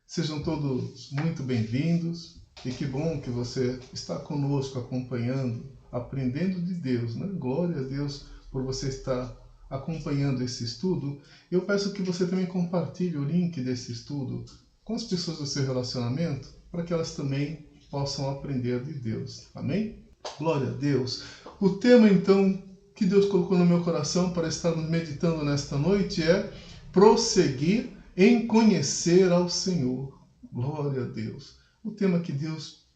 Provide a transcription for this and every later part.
Sejam todos muito bem-vindos e que bom que você está conosco acompanhando, aprendendo de Deus, né? Glória a Deus por você estar acompanhando esse estudo. Eu peço que você também compartilhe o link desse estudo com as pessoas do seu relacionamento para que elas também possam aprender de Deus. Amém? Glória a Deus. O tema, então, que Deus colocou no meu coração para estarmos meditando nesta noite é prosseguir em conhecer ao Senhor. Glória a Deus. O tema que Deus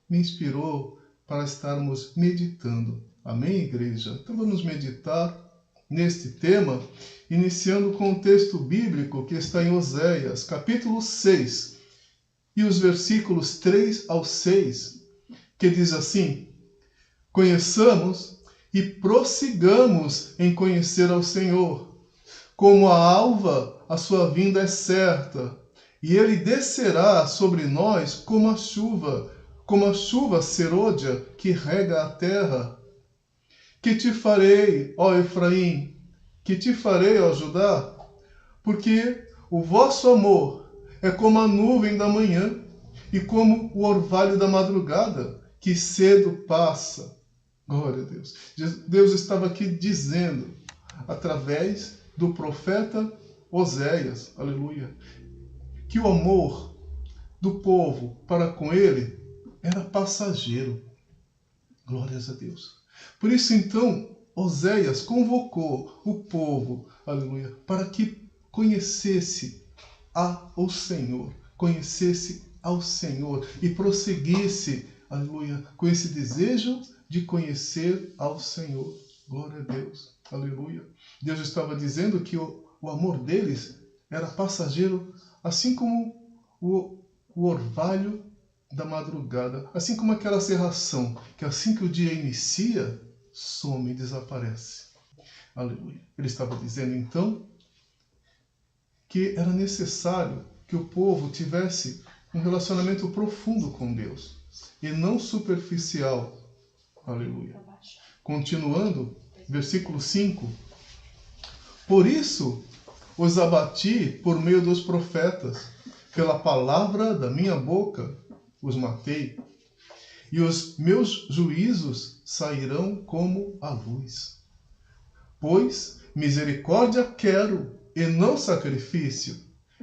me inspirou para estarmos meditando. Amém, igreja? Então vamos meditar neste tema, iniciando com o texto bíblico que está em Oséias, capítulo 6, e os versículos 3 ao 6, que diz assim: Conheçamos e prossigamos em conhecer ao Senhor. Como a alva, a sua vinda é certa, e ele descerá sobre nós como a chuva serôdia que rega a terra. Que te farei, ó Efraim? Que te farei, ó Judá? Porque o vosso amor é como a nuvem da manhã e como o orvalho da madrugada, que cedo passa. Glória a Deus. Deus estava aqui dizendo, através do profeta Oséias, aleluia, que o amor do povo para com ele era passageiro. Glórias a Deus. Por isso, então, Oséias convocou o povo, aleluia, para que conhecesse ao Senhor, e prosseguisse, aleluia, com esse desejo de conhecer ao Senhor. Glória a Deus. Aleluia. Deus estava dizendo que o amor deles era passageiro, assim como o orvalho da madrugada, assim como aquela cerração, que assim que o dia inicia, some e desaparece. Aleluia. Ele estava dizendo, então, que era necessário que o povo tivesse um relacionamento profundo com Deus, e não superficial. Aleluia. Continuando, versículo 5. Por isso os abati por meio dos profetas, pela palavra da minha boca os matei, e os meus juízos sairão como a luz. Pois misericórdia quero, e não sacrifício,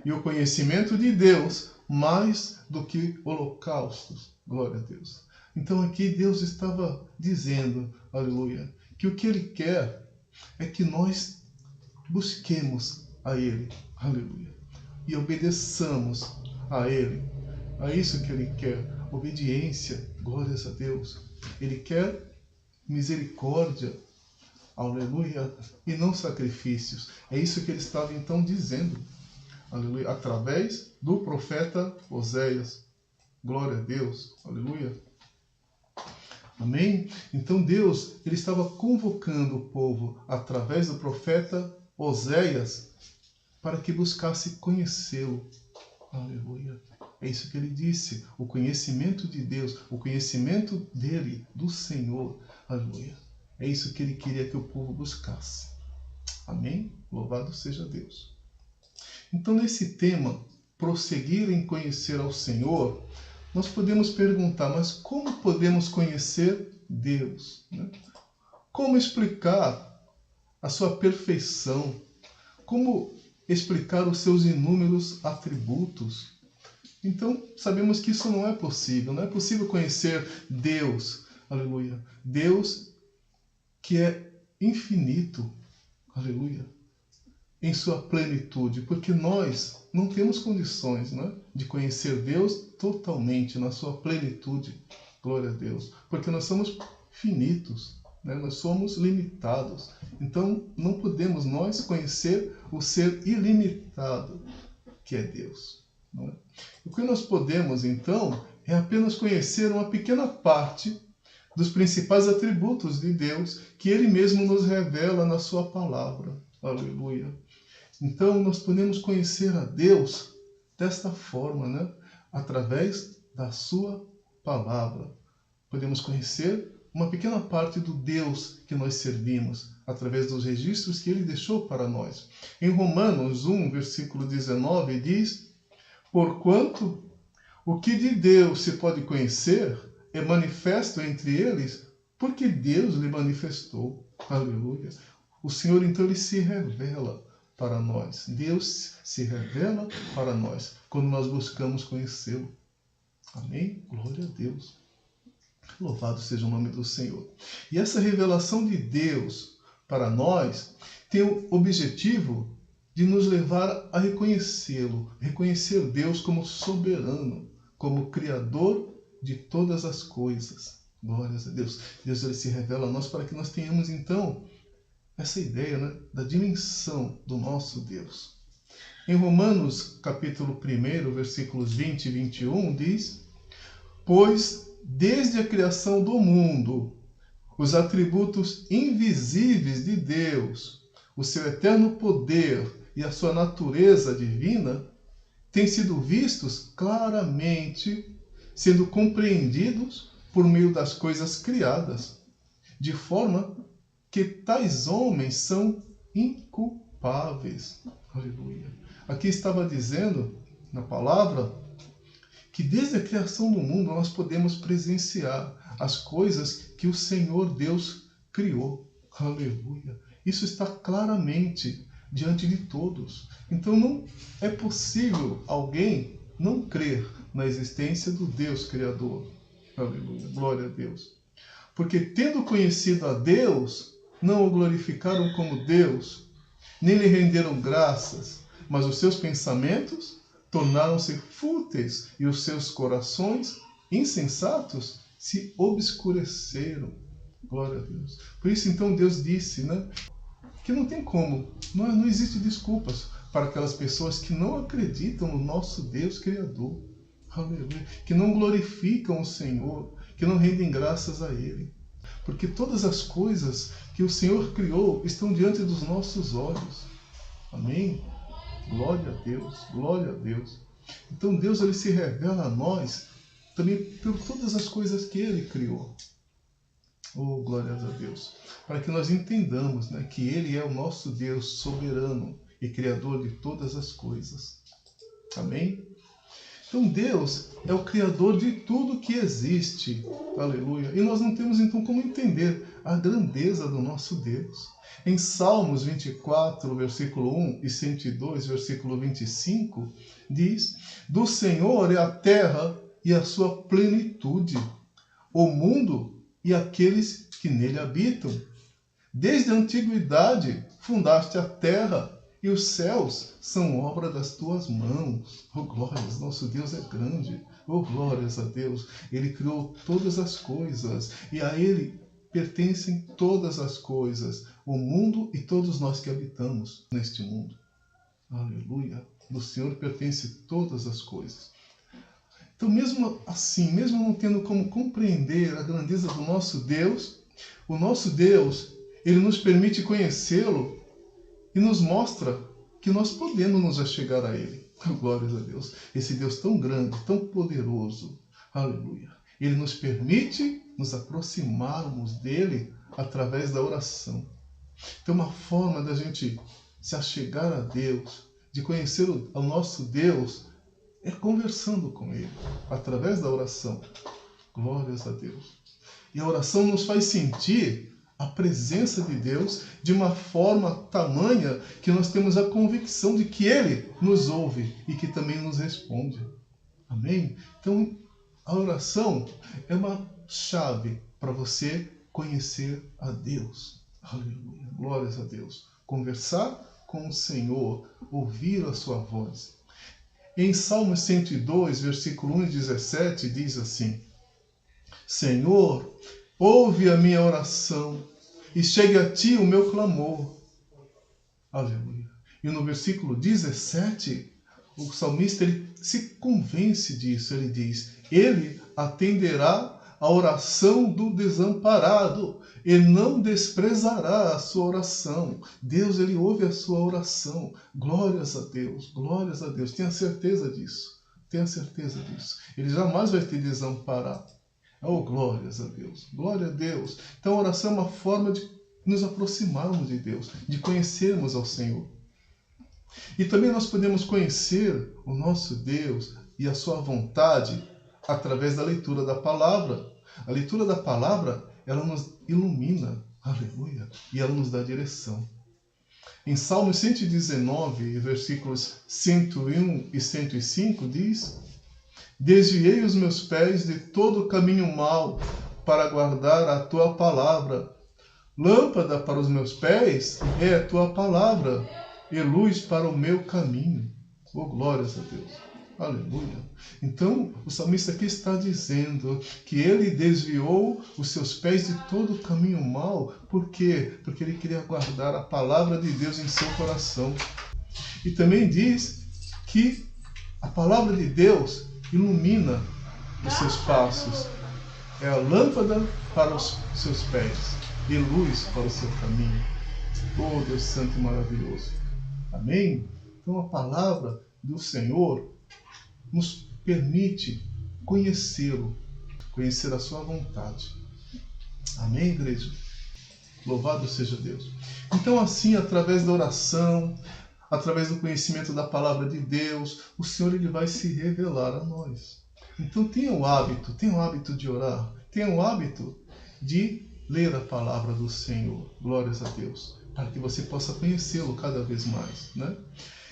e o conhecimento de Deus mais do que holocaustos. Glória a Deus. Então aqui Deus estava dizendo, aleluia, que o que Ele quer é que nós busquemos a Ele, aleluia, e obedeçamos a Ele. É isso que Ele quer, obediência, glórias a Deus. Ele quer misericórdia, aleluia, e não sacrifícios. É isso que Ele estava então dizendo, aleluia, através do profeta Oséias. Glória a Deus, aleluia. Amém? Então Deus, Ele estava convocando o povo através do profeta Oséias para que buscasse conhecê-lo. Aleluia. É isso que Ele disse, o conhecimento de Deus, o conhecimento dele, do Senhor. Aleluia. É isso que Ele queria que o povo buscasse. Amém? Louvado seja Deus. Então nesse tema, prosseguir em conhecer ao Senhor, nós podemos perguntar, mas como podemos conhecer Deus? Né? Como explicar a sua perfeição? Como explicar os seus inúmeros atributos? Então, sabemos que isso não é possível. Não é possível conhecer Deus, aleluia. Deus que é infinito, aleluia, em sua plenitude, porque nós não temos condições, né, de conhecer Deus totalmente na sua plenitude, glória a Deus, porque nós somos finitos, né, nós somos limitados, então não podemos nós conhecer o ser ilimitado que é Deus. Não é? O que nós podemos então é apenas conhecer uma pequena parte dos principais atributos de Deus que Ele mesmo nos revela na sua palavra, aleluia. Então, nós podemos conhecer a Deus desta forma, né? Através da sua palavra. Podemos conhecer uma pequena parte do Deus que nós servimos, através dos registros que Ele deixou para nós. Em Romanos 1, versículo 19, diz: Porquanto o que de Deus se pode conhecer é manifesto entre eles, porque Deus lhe manifestou. Aleluia. O Senhor, então, ele se revela para nós. Deus se revela para nós quando nós buscamos conhecê-lo. Amém? Glória a Deus. Louvado seja o nome do Senhor. E essa revelação de Deus para nós tem o objetivo de nos levar a reconhecê-lo, reconhecer Deus como soberano, como Criador de todas as coisas. Glórias a Deus. Deus ele se revela a nós para que nós tenhamos, então, essa ideia, né, da dimensão do nosso Deus. Em Romanos, capítulo 1, versículos 20 e 21, diz: Pois desde a criação do mundo, os atributos invisíveis de Deus, o seu eterno poder e a sua natureza divina, têm sido vistos claramente, sendo compreendidos por meio das coisas criadas, de forma que tais homens são inculpáveis. Aleluia. Aqui estava dizendo, na palavra, que desde a criação do mundo nós podemos presenciar as coisas que o Senhor Deus criou. Aleluia. Isso está claramente diante de todos. Então não é possível alguém não crer na existência do Deus Criador. Aleluia. Glória a Deus. Porque tendo conhecido a Deus, não o glorificaram como Deus, nem lhe renderam graças, mas os seus pensamentos tornaram-se fúteis e os seus corações insensatos se obscureceram. Glória a Deus. Por isso, então, Deus disse, né, que não tem como, não existe desculpas para aquelas pessoas que não acreditam no nosso Deus Criador. Aleluia. Que não glorificam o Senhor, que não rendem graças a Ele. Porque todas as coisas que o Senhor criou estão diante dos nossos olhos. Amém? Glória a Deus, glória a Deus. Então Deus ele se revela a nós também por todas as coisas que Ele criou. Oh, glórias a Deus. Para que nós entendamos, né, que Ele é o nosso Deus soberano e Criador de todas as coisas. Amém? Então Deus é o Criador de tudo que existe. Aleluia. E nós não temos então como entender a grandeza do nosso Deus. Em Salmos 24, versículo 1 e 102, versículo 25, diz: Do Senhor é a terra e a sua plenitude, o mundo e aqueles que nele habitam. Desde a antiguidade fundaste a terra, e os céus são obra das tuas mãos. Oh, glórias, nosso Deus é grande. Oh, glórias a Deus. Ele criou todas as coisas, e a Ele pertencem todas as coisas, o mundo e todos nós que habitamos neste mundo. Aleluia. Do Senhor pertence todas as coisas. Então, mesmo assim, mesmo não tendo como compreender a grandeza do nosso Deus, o nosso Deus, Ele nos permite conhecê-lo e nos mostra que nós podemos nos achegar a Ele. Glórias a Deus. Esse Deus tão grande, tão poderoso. Aleluia. Ele nos permite nos aproximarmos dele através da oração. Então, uma forma da gente se achegar a Deus, de conhecer o nosso Deus, é conversando com Ele, através da oração. Glórias a Deus. E a oração nos faz sentir a presença de Deus de uma forma tamanha que nós temos a convicção de que Ele nos ouve e que também nos responde. Amém? Então, a oração é uma chave para você conhecer a Deus. Aleluia. Glórias a Deus. Conversar com o Senhor, ouvir a sua voz. Em Salmo 102, versículo 1 e 17, diz assim: Senhor, ouve a minha oração e chegue a ti o meu clamor. Aleluia. E no versículo 17, o salmista ele se convence disso. Ele diz: Ele atenderá a oração do desamparado e não desprezará a sua oração. Deus, ele ouve a sua oração. Glórias a Deus, glórias a Deus. Tenha certeza disso. Tenha certeza disso. Ele jamais vai te desamparar. Oh, glórias a Deus, glória a Deus. Então a oração é uma forma de nos aproximarmos de Deus, de conhecermos ao Senhor. E também nós podemos conhecer o nosso Deus e a sua vontade através da leitura da palavra. A leitura da palavra, ela nos ilumina, aleluia, e ela nos dá direção. Em Salmo 119, versículos 101 e 105, diz: Desviei os meus pés de todo o caminho mau para guardar a tua palavra. Lâmpada para os meus pés é a tua palavra, e luz para o meu caminho. Oh, glórias a Deus. Aleluia. Então, o salmista aqui está dizendo que ele desviou os seus pés de todo o caminho mau. Por quê? Porque ele queria guardar a palavra de Deus em seu coração. E também diz que a palavra de Deus ilumina os seus passos. É a lâmpada para os seus pés e luz para o seu caminho. Oh, Deus Santo e maravilhoso. Amém? Então a palavra do Senhor nos permite conhecê-lo, conhecer a sua vontade. Amém, igreja? Louvado seja Deus. Então assim, através da oração, através do conhecimento da palavra de Deus, o Senhor ele vai se revelar a nós. Então tenha o hábito de orar, tenha o hábito de ler a palavra do Senhor. Glórias a Deus. Para que você possa conhecê-lo cada vez mais, né?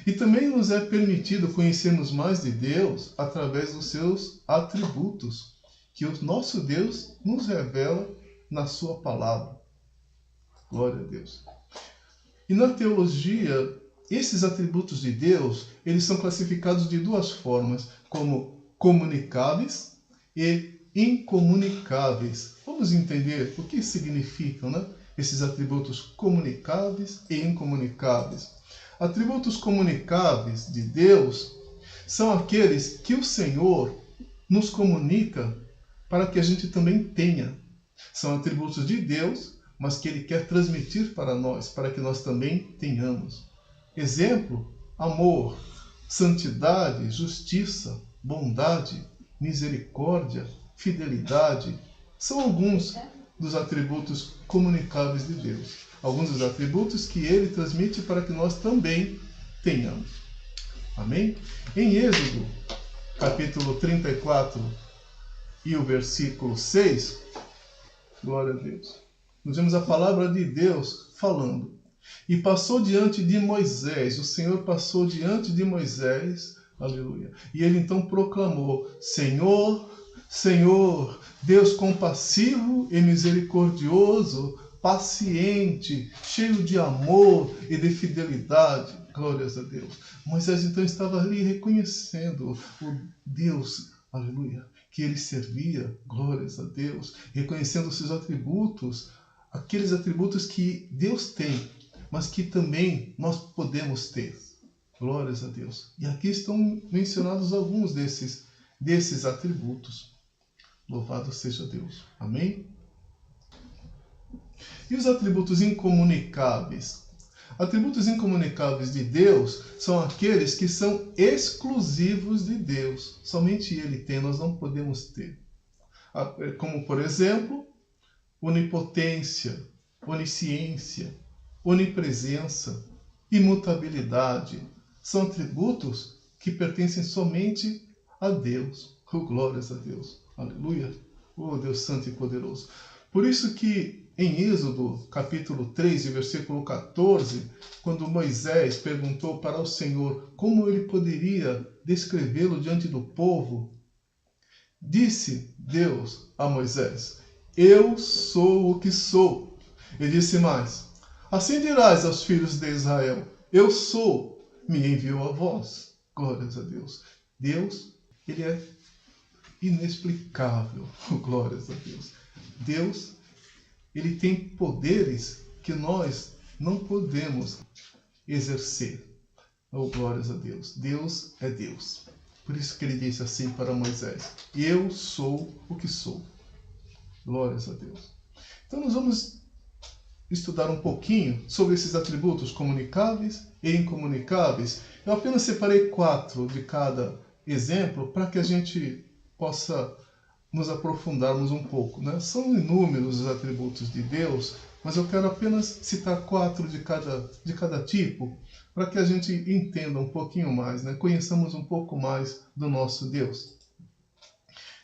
E também nos é permitido conhecermos mais de Deus através dos seus atributos, que o nosso Deus nos revela na sua palavra. Glória a Deus. E na teologia, esses atributos de Deus, eles são classificados de duas formas, como comunicáveis e incomunicáveis. Vamos entender o que significam, né? Esses atributos comunicáveis e incomunicáveis. Atributos comunicáveis de Deus são aqueles que o Senhor nos comunica para que a gente também tenha. São atributos de Deus, mas que Ele quer transmitir para nós, para que nós também tenhamos. Exemplo: amor, santidade, justiça, bondade, misericórdia, fidelidade. São alguns dos atributos comunicáveis de Deus. Alguns dos atributos que Ele transmite para que nós também tenhamos. Amém? Em Êxodo, capítulo 34 e o versículo 6, glória a Deus, nós vemos a palavra de Deus falando. E passou diante de Moisés, o Senhor passou diante de Moisés, aleluia, e ele então proclamou: Senhor, Senhor, Deus compassivo e misericordioso, paciente, cheio de amor e de fidelidade. Glórias a Deus. Moisés então estava ali reconhecendo o Deus, aleluia, que ele servia. Glórias a Deus. Reconhecendo os seus atributos, aqueles atributos que Deus tem, mas que também nós podemos ter. Glórias a Deus. E aqui estão mencionados alguns desses atributos. Louvado seja Deus. Amém? E os atributos incomunicáveis? Atributos incomunicáveis de Deus são aqueles que são exclusivos de Deus. Somente Ele tem, nós não podemos ter. Como, por exemplo, onipotência, onisciência, onipresença, imutabilidade. São atributos que pertencem somente a Deus. Oh, glórias a Deus. Aleluia. Oh, Deus Santo e Poderoso. Por isso que em Êxodo, capítulo 3, versículo 14, quando Moisés perguntou para o Senhor como ele poderia descrevê-lo diante do povo, disse Deus a Moisés: Eu sou o que sou. E disse mais: Assim dirás aos filhos de Israel: Eu sou, me enviou a vós. Glórias a Deus. Deus, Ele é inexplicável. Glórias a Deus. Deus, Ele tem poderes que nós não podemos exercer. Oh, glórias a Deus. Deus é Deus. Por isso que Ele disse assim para Moisés: Eu sou o que sou. Glórias a Deus. Então nós vamos estudar um pouquinho sobre esses atributos comunicáveis e incomunicáveis. Eu apenas separei 4 de cada exemplo para que a gente possa nos aprofundarmos um pouco, né? São inúmeros os atributos de Deus, mas eu quero apenas citar 4 de cada tipo, para que a gente entenda um pouquinho mais, né? Conheçamos um pouco mais do nosso Deus.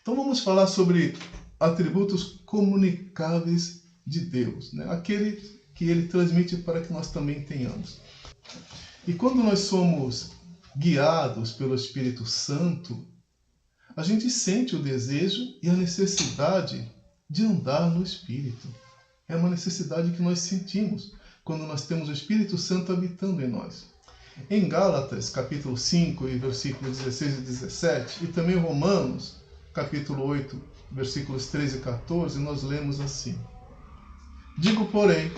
Então vamos falar sobre atributos comunicáveis de Deus, né? Aquele que ele transmite para que nós também tenhamos. E quando nós somos guiados pelo Espírito Santo, a gente sente o desejo e a necessidade de andar no Espírito. É uma necessidade que nós sentimos quando nós temos o Espírito Santo habitando em nós. Em Gálatas, capítulo 5, e versículos 16 e 17, e também Romanos, capítulo 8, versículos 13 e 14, nós lemos assim: Digo, porém,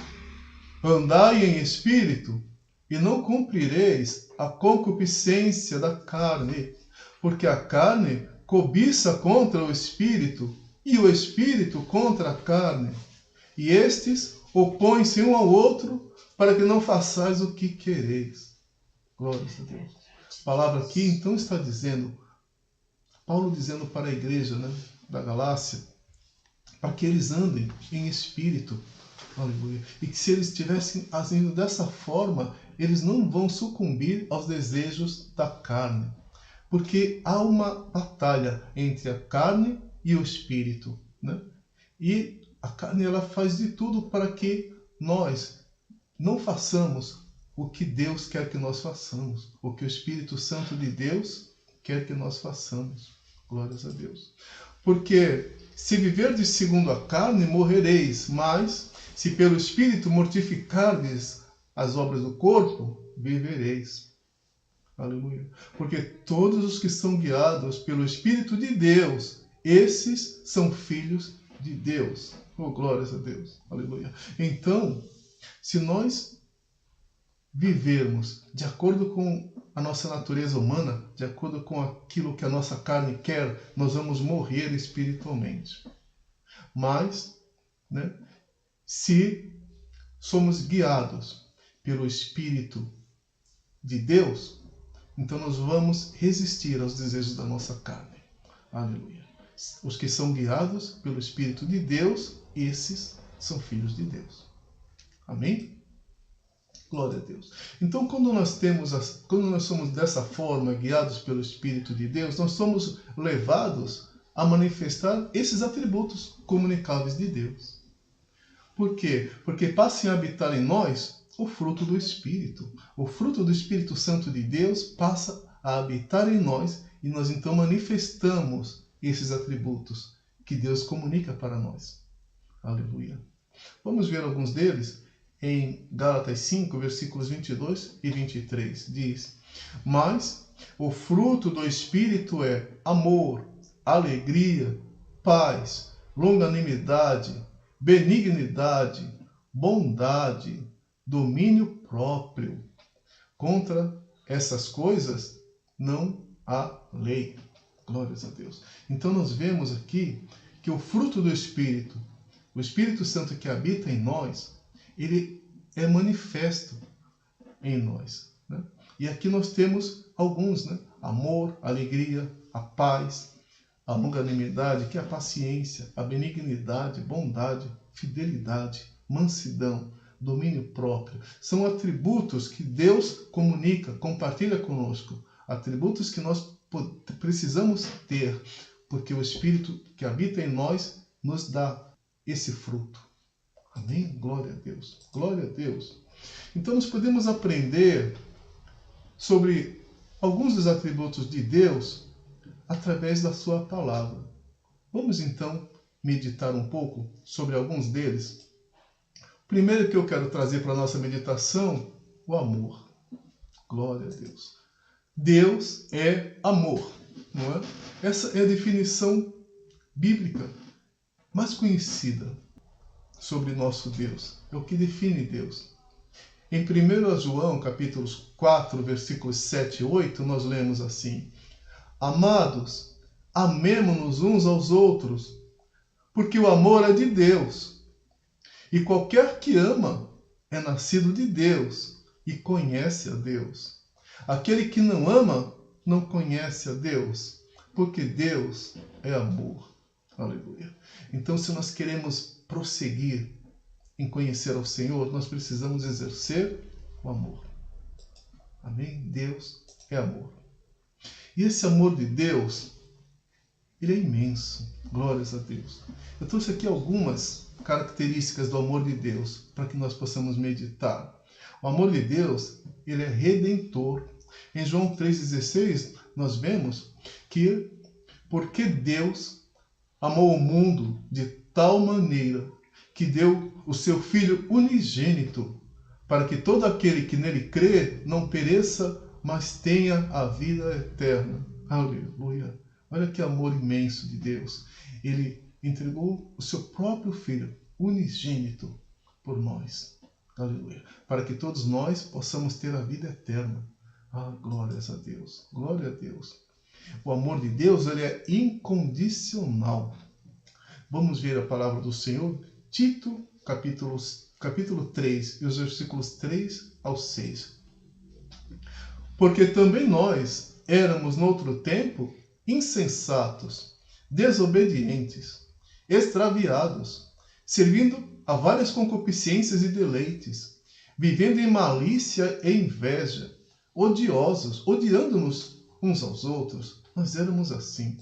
andai em espírito, e não cumprireis a concupiscência da carne, porque a carne cobiça contra o espírito, e o espírito contra a carne, e estes opõem-se um ao outro, para que não façais o que quereis. Glória a Deus. A palavra aqui então está dizendo, Paulo dizendo para a igreja, né, da Galácia, para que eles andem em espírito. Aleluia. E que se eles estivessem agindo dessa forma, eles não vão sucumbir aos desejos da carne. Porque há uma batalha entre a carne e o espírito, né? E a carne ela faz de tudo para que nós não façamos o que Deus quer que nós façamos, o que o Espírito Santo de Deus quer que nós façamos. Glórias a Deus. Porque se viverdes segundo a carne, morrereis, mas se pelo Espírito mortificardes as obras do corpo, vivereis. Aleluia. Porque todos os que são guiados pelo Espírito de Deus, esses são filhos de Deus. Oh, glórias a Deus. Aleluia. Então, se nós vivermos de acordo com a nossa natureza humana, de acordo com aquilo que a nossa carne quer, nós vamos morrer espiritualmente. Mas, né, se somos guiados pelo Espírito de Deus, então nós vamos resistir aos desejos da nossa carne. Aleluia. Os que são guiados pelo Espírito de Deus, esses são filhos de Deus. Amém? Glória a Deus. Então, quando nós somos dessa forma, guiados pelo Espírito de Deus, nós somos levados a manifestar esses atributos comunicáveis de Deus. Por quê? Porque passa a habitar em nós o fruto do Espírito. O fruto do Espírito Santo de Deus passa a habitar em nós e nós então manifestamos esses atributos que Deus comunica para nós. Aleluia. Vamos ver alguns deles? Em Gálatas 5, versículos 22 e 23, diz: Mas o fruto do Espírito é amor, alegria, paz, longanimidade, benignidade, bondade, domínio próprio. Contra essas coisas não há lei. Glórias a Deus. Então nós vemos aqui que o fruto do Espírito, o Espírito Santo que habita em nós, ele é manifesto em nós, né? E aqui nós temos alguns, né? Amor, alegria, a paz, a longanimidade, que é a paciência, a benignidade, bondade, fidelidade, mansidão, domínio próprio. São atributos que Deus comunica, compartilha conosco. Atributos que nós precisamos ter, porque o Espírito que habita em nós nos dá esse fruto. Amém? Glória a Deus. Glória a Deus. Então nós podemos aprender sobre alguns dos atributos de Deus através da sua palavra. Vamos então meditar um pouco sobre alguns deles. O primeiro que eu quero trazer para a nossa meditação, o amor. Glória a Deus. Deus é amor, não é? Essa é a definição bíblica mais conhecida sobre nosso Deus. É o que define Deus. Em 1 João, capítulos 4, versículos 7 e 8, nós lemos assim: Amados, amemo-nos uns aos outros, porque o amor é de Deus. E qualquer que ama é nascido de Deus e conhece a Deus. Aquele que não ama não conhece a Deus, porque Deus é amor. Aleluia. Então, se nós queremos prosseguir em conhecer ao Senhor, nós precisamos exercer o amor. Amém? Deus é amor. E esse amor de Deus, ele é imenso. Glórias a Deus. Eu trouxe aqui algumas características do amor de Deus para que nós possamos meditar. O amor de Deus, ele é redentor. Em João 3,16, nós vemos que porque Deus amou o mundo de tal maneira que deu o seu Filho unigênito, para que todo aquele que nele crê não pereça, mas tenha a vida eterna. Aleluia! Olha que amor imenso de Deus. Ele entregou o seu próprio Filho unigênito por nós. Aleluia! Para que todos nós possamos ter a vida eterna. Ah, glórias a Deus! Glória a Deus! O amor de Deus, ele é incondicional. Vamos ver a palavra do Senhor, Tito, capítulo 3, e os versículos 3 ao 6. Porque também nós éramos, noutro tempo, insensatos, desobedientes, extraviados, servindo a várias concupiscências e deleites, vivendo em malícia e inveja, odiosos, odiando-nos uns aos outros. Nós éramos assim.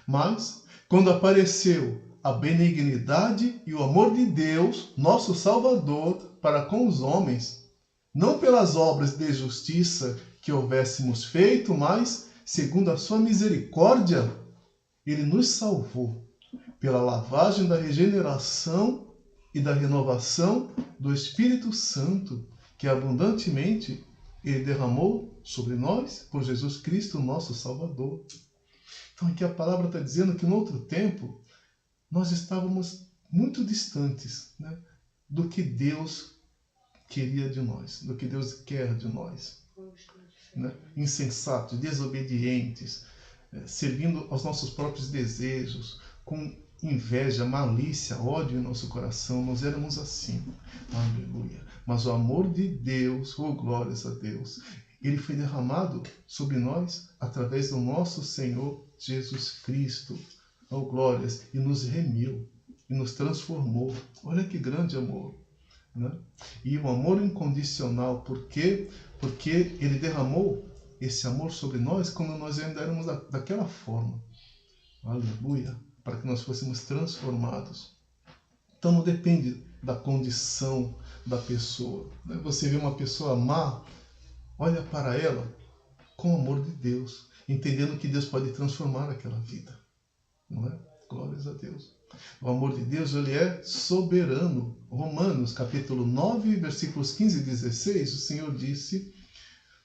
Mas, quando apareceu a benignidade e o amor de Deus, nosso Salvador, para com os homens, não pelas obras de justiça que houvéssemos feito, mas, segundo a sua misericórdia, ele nos salvou pela lavagem da regeneração e da renovação do Espírito Santo, que abundantemente ele derramou sobre nós por Jesus Cristo, nosso Salvador. Então aqui a palavra está dizendo que no outro tempo nós estávamos muito distantes, né, do que Deus queria de nós, do que Deus quer de nós. Né? Insensatos, desobedientes, servindo aos nossos próprios desejos, com inveja, malícia, ódio em nosso coração. Nós éramos assim. Aleluia. Mas o amor de Deus, oh glórias a Deus, ele foi derramado sobre nós através do nosso Senhor Jesus Cristo. Oh glórias. E nos remiu, e nos transformou. Olha que grande amor. Né? E o amor incondicional, por quê? Porque ele derramou esse amor sobre nós quando nós ainda éramos daquela forma. Aleluia. Para que nós fôssemos transformados. Então não depende da condição da pessoa. Você vê uma pessoa má, olha para ela com o amor de Deus, entendendo que Deus pode transformar aquela vida. Não é? Glórias a Deus. O amor de Deus, ele é soberano. Romanos, capítulo 9, versículos 15 e 16, o Senhor disse,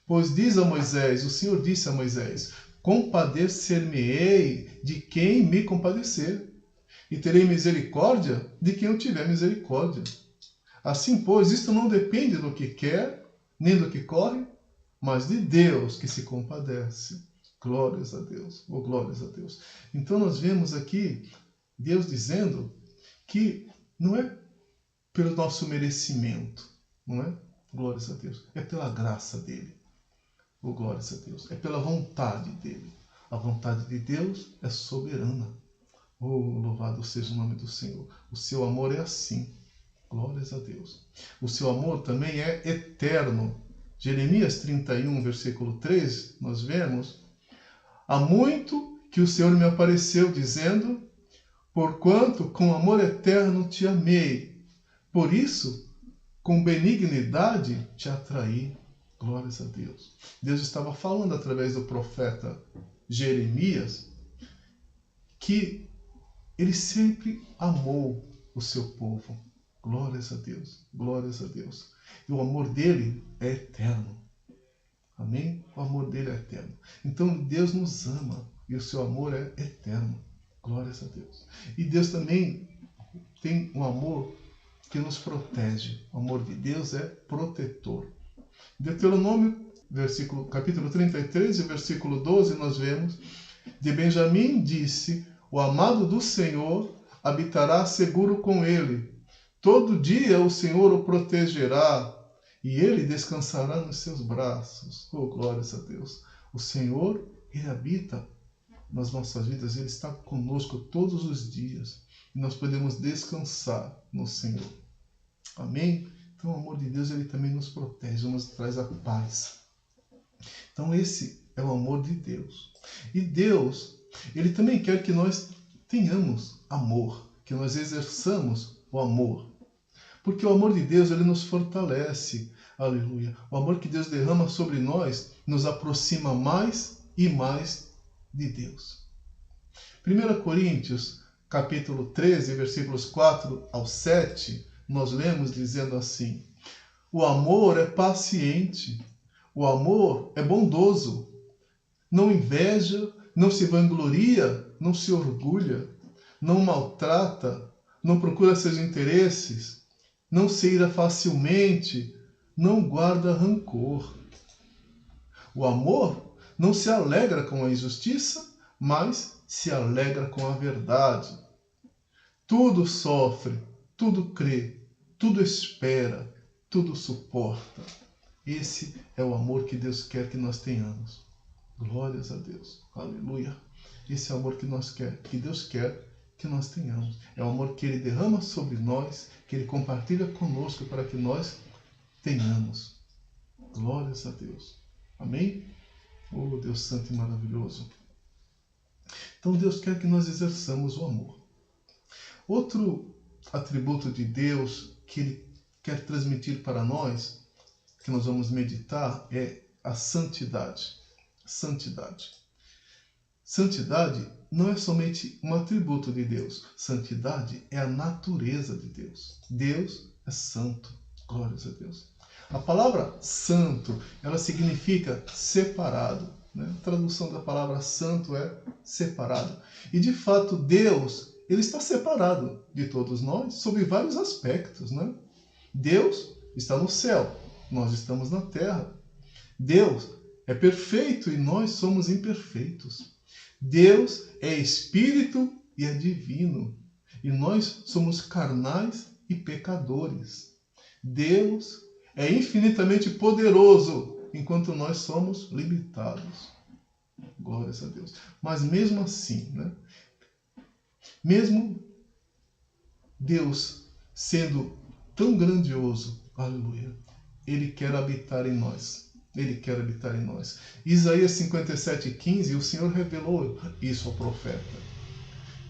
pois diz a Moisés, o Senhor disse a Moisés, compadecer-me-ei de quem me compadecer, e terei misericórdia de quem eu tiver misericórdia. Assim, pois, isto não depende do que quer, nem do que corre, mas de Deus que se compadece. Glórias a Deus, oh glórias a Deus. Então nós vemos aqui Deus dizendo que não é pelo nosso merecimento, não é? Glórias a Deus. É pela graça dele. Oh, glórias a Deus. É pela vontade dele. A vontade de Deus é soberana. Oh, louvado seja o nome do Senhor. O seu amor é assim. Glórias a Deus. O seu amor também é eterno. Jeremias 31, versículo 3, nós vemos: há muito que o Senhor me apareceu, dizendo, porquanto com amor eterno te amei, por isso, com benignidade te atraí. Glórias a Deus. Deus estava falando através do profeta Jeremias que ele sempre amou o seu povo. Glórias a Deus. Glórias a Deus. E o amor dele é eterno. Amém? O amor dele é eterno. Então Deus nos ama e o seu amor é eterno. Glórias a Deus. E Deus também tem um amor que nos protege. O amor de Deus é protetor. Deuteronômio, capítulo 33, versículo 12, nós vemos: de Benjamim disse, o amado do Senhor habitará seguro com ele. Todo dia o Senhor o protegerá e ele descansará nos seus braços. Oh, glórias a Deus. O Senhor, ele habita nas nossas vidas, ele está conosco todos os dias. E nós podemos descansar no Senhor. Amém? Então o amor de Deus, ele também nos protege, nos traz a paz. Então esse é o amor de Deus. E Deus, Ele também quer que nós tenhamos amor, que nós exerçamos o amor. Porque o amor de Deus, ele nos fortalece. Aleluia. O amor que Deus derrama sobre nós nos aproxima mais e mais de Deus. 1 Coríntios, capítulo 13, versículos 4 ao 7, nós lemos dizendo assim: o amor é paciente, o amor é bondoso, não inveja, não se vangloria, não se orgulha, não maltrata, não procura seus interesses, não se ira facilmente, não guarda rancor. O amor não se alegra com a injustiça, mas se alegra com a verdade. Tudo sofre, tudo crê, tudo espera, tudo suporta. Esse é o amor que Deus quer que nós tenhamos. Glórias a Deus. Aleluia. Esse é o amor que Deus quer que nós tenhamos. É o amor que Ele derrama sobre nós, que Ele compartilha conosco para que nós tenhamos. Glórias a Deus. Amém? Oh, Deus Santo e maravilhoso. Então Deus quer que nós exerçamos o amor. Outro atributo de Deus que Ele quer transmitir para nós, que nós vamos meditar, é a santidade. Santidade. Santidade não é somente um atributo de Deus. Santidade é a natureza de Deus. Deus é santo. Glórias a Deus. A palavra santo, ela significa separado. Né? A tradução da palavra santo é separado. E de fato, Deus, Ele está separado de todos nós sob vários aspectos. Né? Deus está no céu, nós estamos na terra. Deus é perfeito e nós somos imperfeitos. Deus é espírito e é divino. E nós somos carnais e pecadores. Deus é infinitamente poderoso, enquanto nós somos limitados. Glórias a Deus. Mas mesmo assim, né? Mesmo Deus sendo tão grandioso, aleluia, Ele quer habitar em nós. Ele quer habitar em nós. Isaías 57:15, o Senhor revelou isso ao profeta.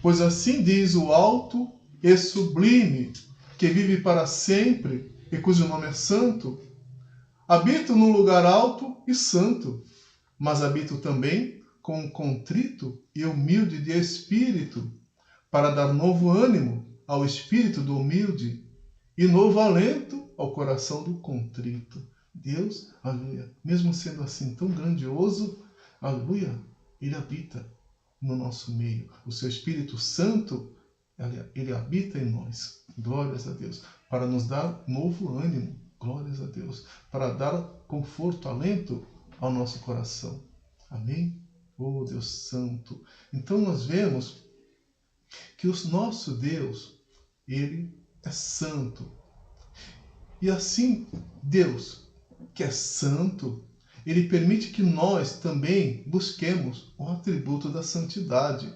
Pois assim diz o alto e sublime, que vive para sempre e cujo nome é santo: habito num lugar alto e santo, mas habito também com um contrito e humilde de espírito, para dar novo ânimo ao espírito do humilde e novo alento ao coração do contrito. Deus, aleluia, mesmo sendo assim tão grandioso, aleluia, Ele habita no nosso meio. O seu Espírito Santo, Ele habita em nós. Glórias a Deus. Para nos dar novo ânimo. Glórias a Deus. Para dar conforto, alento ao nosso coração. Amém? Oh, Deus Santo. Então nós vemos que o nosso Deus, Ele é santo. E assim, Deus, que é santo, Ele permite que nós também busquemos o atributo da santidade.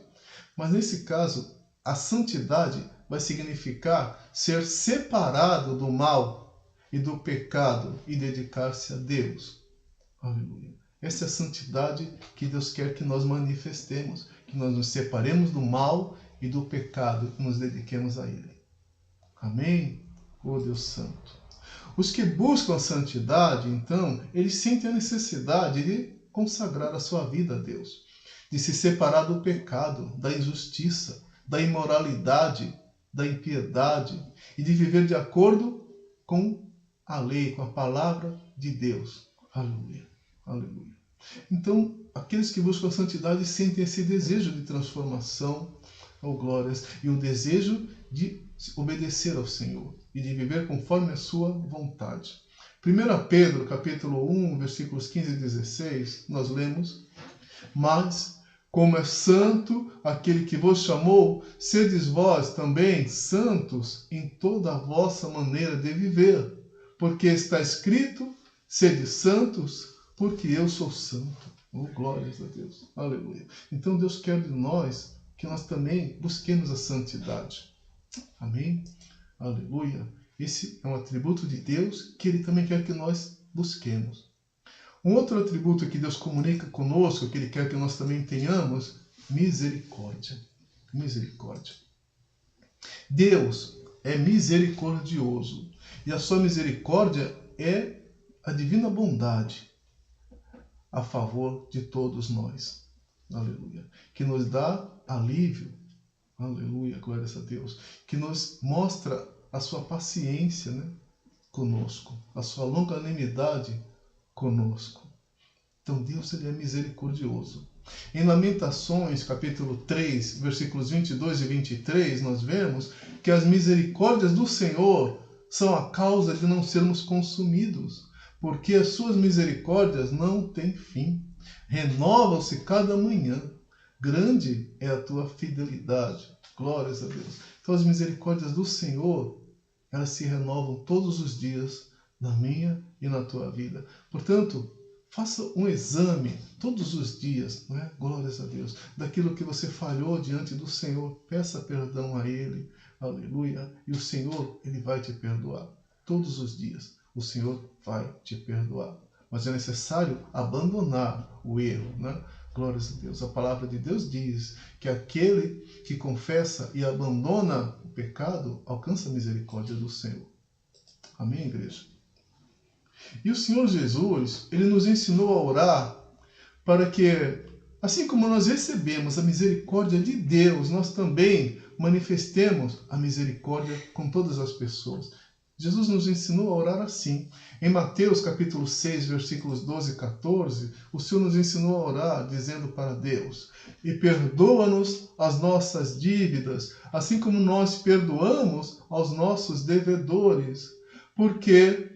Mas nesse caso, a santidade vai significar ser separado do mal e do pecado e dedicar-se a Deus. Aleluia. Essa é a santidade que Deus quer que nós manifestemos, que nós nos separemos do mal e do pecado e nos dediquemos a Ele. Amém? Oh, Deus Santo. Os que buscam a santidade, então, eles sentem a necessidade de consagrar a sua vida a Deus, de se separar do pecado, da injustiça, da imoralidade, da impiedade e de viver de acordo com a lei, com a palavra de Deus. Aleluia, aleluia. Então, aqueles que buscam a santidade sentem esse desejo de transformação, oh glórias, e o desejo de obedecer ao Senhor e de viver conforme a sua vontade. 1 Pedro, capítulo 1, versículos 15 e 16, nós lemos: mas, como é santo aquele que vos chamou, sedes vós também santos em toda a vossa maneira de viver, porque está escrito: sede santos, porque eu sou santo. Oh, glórias a Deus. Aleluia. Então Deus quer de nós que nós também busquemos a santidade. Amém? Aleluia. Esse é um atributo de Deus que Ele também quer que nós busquemos. Um outro atributo que Deus comunica conosco, que Ele quer que nós também tenhamos, misericórdia. Misericórdia. Deus é misericordioso e a sua misericórdia é a divina bondade a favor de todos nós. Aleluia. Que nos dá alívio. Aleluia, glória a Deus. Que nos mostra a sua paciência, né, conosco, a sua longanimidade conosco. Então Deus, ele é misericordioso. Em Lamentações, capítulo 3, versículos 22 e 23, nós vemos que as misericórdias do Senhor são a causa de não sermos consumidos, porque as suas misericórdias não têm fim. Renovam-se cada manhã. Grande é a tua fidelidade. Glórias a Deus. Então as misericórdias do Senhor, elas se renovam todos os dias na minha e na tua vida. Portanto, faça um exame todos os dias, não é? Glórias a Deus, daquilo que você falhou diante do Senhor. Peça perdão a Ele, aleluia, e o Senhor, Ele vai te perdoar. Todos os dias o Senhor vai te perdoar. Mas é necessário abandonar o erro, né? Glórias a Deus. A palavra de Deus diz que aquele que confessa e abandona o pecado alcança a misericórdia do Senhor. Amém, igreja? E o Senhor Jesus, Ele nos ensinou a orar para que, assim como nós recebemos a misericórdia de Deus, nós também manifestemos a misericórdia com todas as pessoas. Jesus nos ensinou a orar assim. Em Mateus capítulo 6, versículos 12 e 14, o Senhor nos ensinou a orar dizendo para Deus: e perdoa-nos as nossas dívidas, assim como nós perdoamos aos nossos devedores. Porque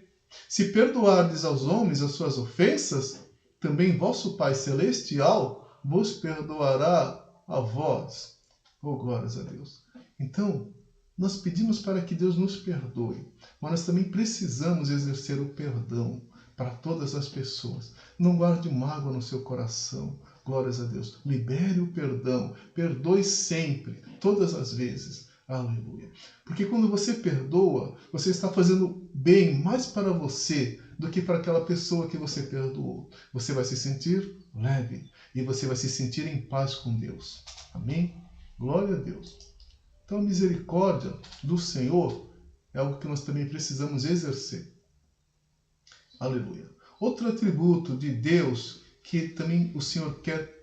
se perdoardes aos homens as suas ofensas, também vosso Pai Celestial vos perdoará a vós. Oh, glórias a Deus. Então, nós pedimos para que Deus nos perdoe, mas nós também precisamos exercer o perdão para todas as pessoas. Não guarde mágoa no seu coração. Glórias a Deus. Libere o perdão. Perdoe sempre, todas as vezes. Aleluia. Porque quando você perdoa, você está fazendo bem mais para você do que para aquela pessoa que você perdoou. Você vai se sentir leve e você vai se sentir em paz com Deus. Amém? Glória a Deus. Então a misericórdia do Senhor é algo que nós também precisamos exercer. Aleluia. Outro atributo de Deus que também o Senhor quer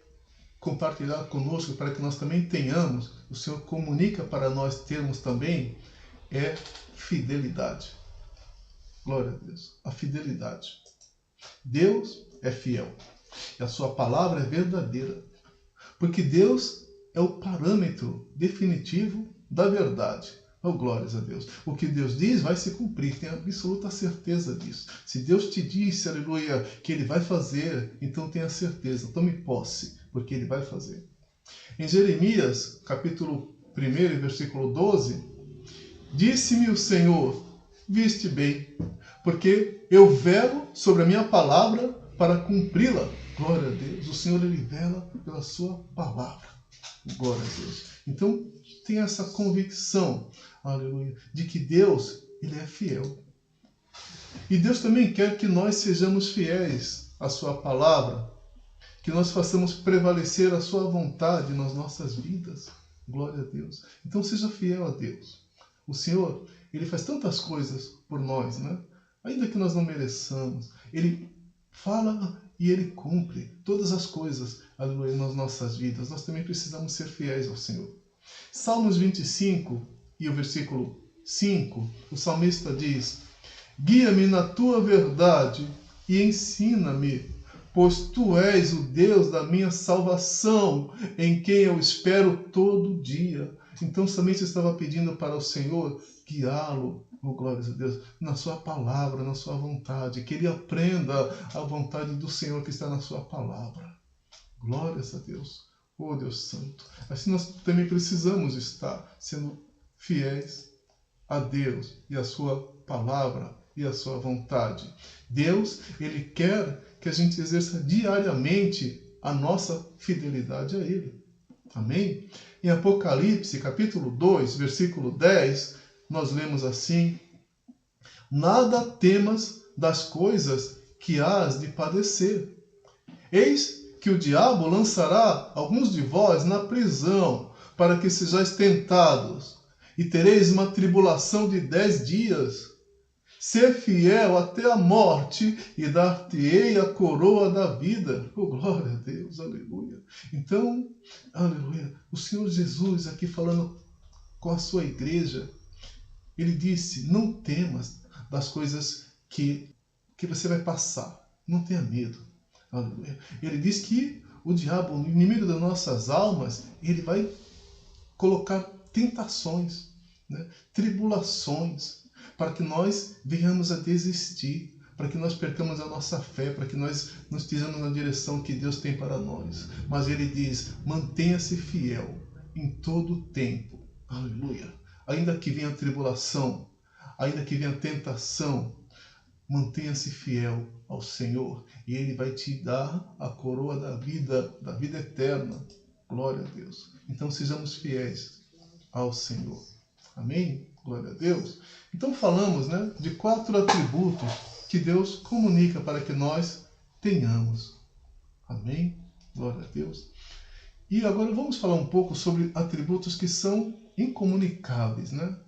compartilhar conosco para que nós também tenhamos, o Senhor comunica para nós termos também, é fidelidade. Glória a Deus. A fidelidade. Deus é fiel. E a sua palavra é verdadeira. Porque Deus é o parâmetro definitivo da verdade. Oh, glórias a Deus. O que Deus diz vai se cumprir, tenha absoluta certeza disso. Se Deus te disse, aleluia, que Ele vai fazer, então tenha certeza, tome posse, porque Ele vai fazer. Em Jeremias, capítulo 1, versículo 12, disse-me o Senhor, viste bem, porque eu velo sobre a minha palavra para cumpri-la. Glória a Deus. O Senhor, Ele vela pela sua palavra. Glória a Deus. Então, tenha essa convicção, aleluia, de que Deus, Ele é fiel. E Deus também quer que nós sejamos fiéis à sua palavra, que nós façamos prevalecer a sua vontade nas nossas vidas. Glória a Deus. Então, seja fiel a Deus. O Senhor, Ele faz tantas coisas por nós, né? Ainda que nós não mereçamos. Ele fala e Ele cumpre todas as coisas, aleluia, nas nossas vidas. Nós também precisamos ser fiéis ao Senhor. Salmos 25 e o versículo 5, o salmista diz: guia-me na tua verdade e ensina-me, pois tu és o Deus da minha salvação, em quem eu espero todo dia. Então o salmista estava pedindo para o Senhor guiá-lo, oh, glórias a Deus, na sua palavra, na sua vontade, que ele aprenda a vontade do Senhor que está na sua palavra. Glórias a Deus, oh Deus Santo. Assim nós também precisamos estar sendo fiéis a Deus e a sua palavra e a sua vontade. Deus, Ele quer que a gente exerça diariamente a nossa fidelidade a Ele. Amém? Em Apocalipse, capítulo 2, versículo 10, nós lemos assim: nada temas das coisas que hás de padecer. Eis que o diabo lançará alguns de vós na prisão, para que sejais tentados, e tereis uma tribulação de 10 dias. Ser fiel até a morte, e dar-te-ei a coroa da vida. Oh, glória a Deus, aleluia. Então, aleluia, o Senhor Jesus aqui falando com a sua igreja, ele disse, não temas das coisas que você vai passar. Não tenha medo. Aleluia. Ele diz que o diabo, o inimigo das nossas almas, ele vai colocar tentações, né? Tribulações, para que nós venhamos a desistir, para que nós percamos a nossa fé, para que nós não estejamos na direção que Deus tem para nós. Mas ele diz, mantenha-se fiel em todo o tempo. Aleluia. Ainda que venha a tribulação, ainda que venha a tentação, mantenha-se fiel ao Senhor e Ele vai te dar a coroa da vida eterna. Glória a Deus. Então sejamos fiéis ao Senhor. Amém? Glória a Deus. Então falamos, né, de 4 atributos que Deus comunica para que nós tenhamos. Amém? Glória a Deus. E agora vamos falar um pouco sobre atributos que são incomunicáveis, né?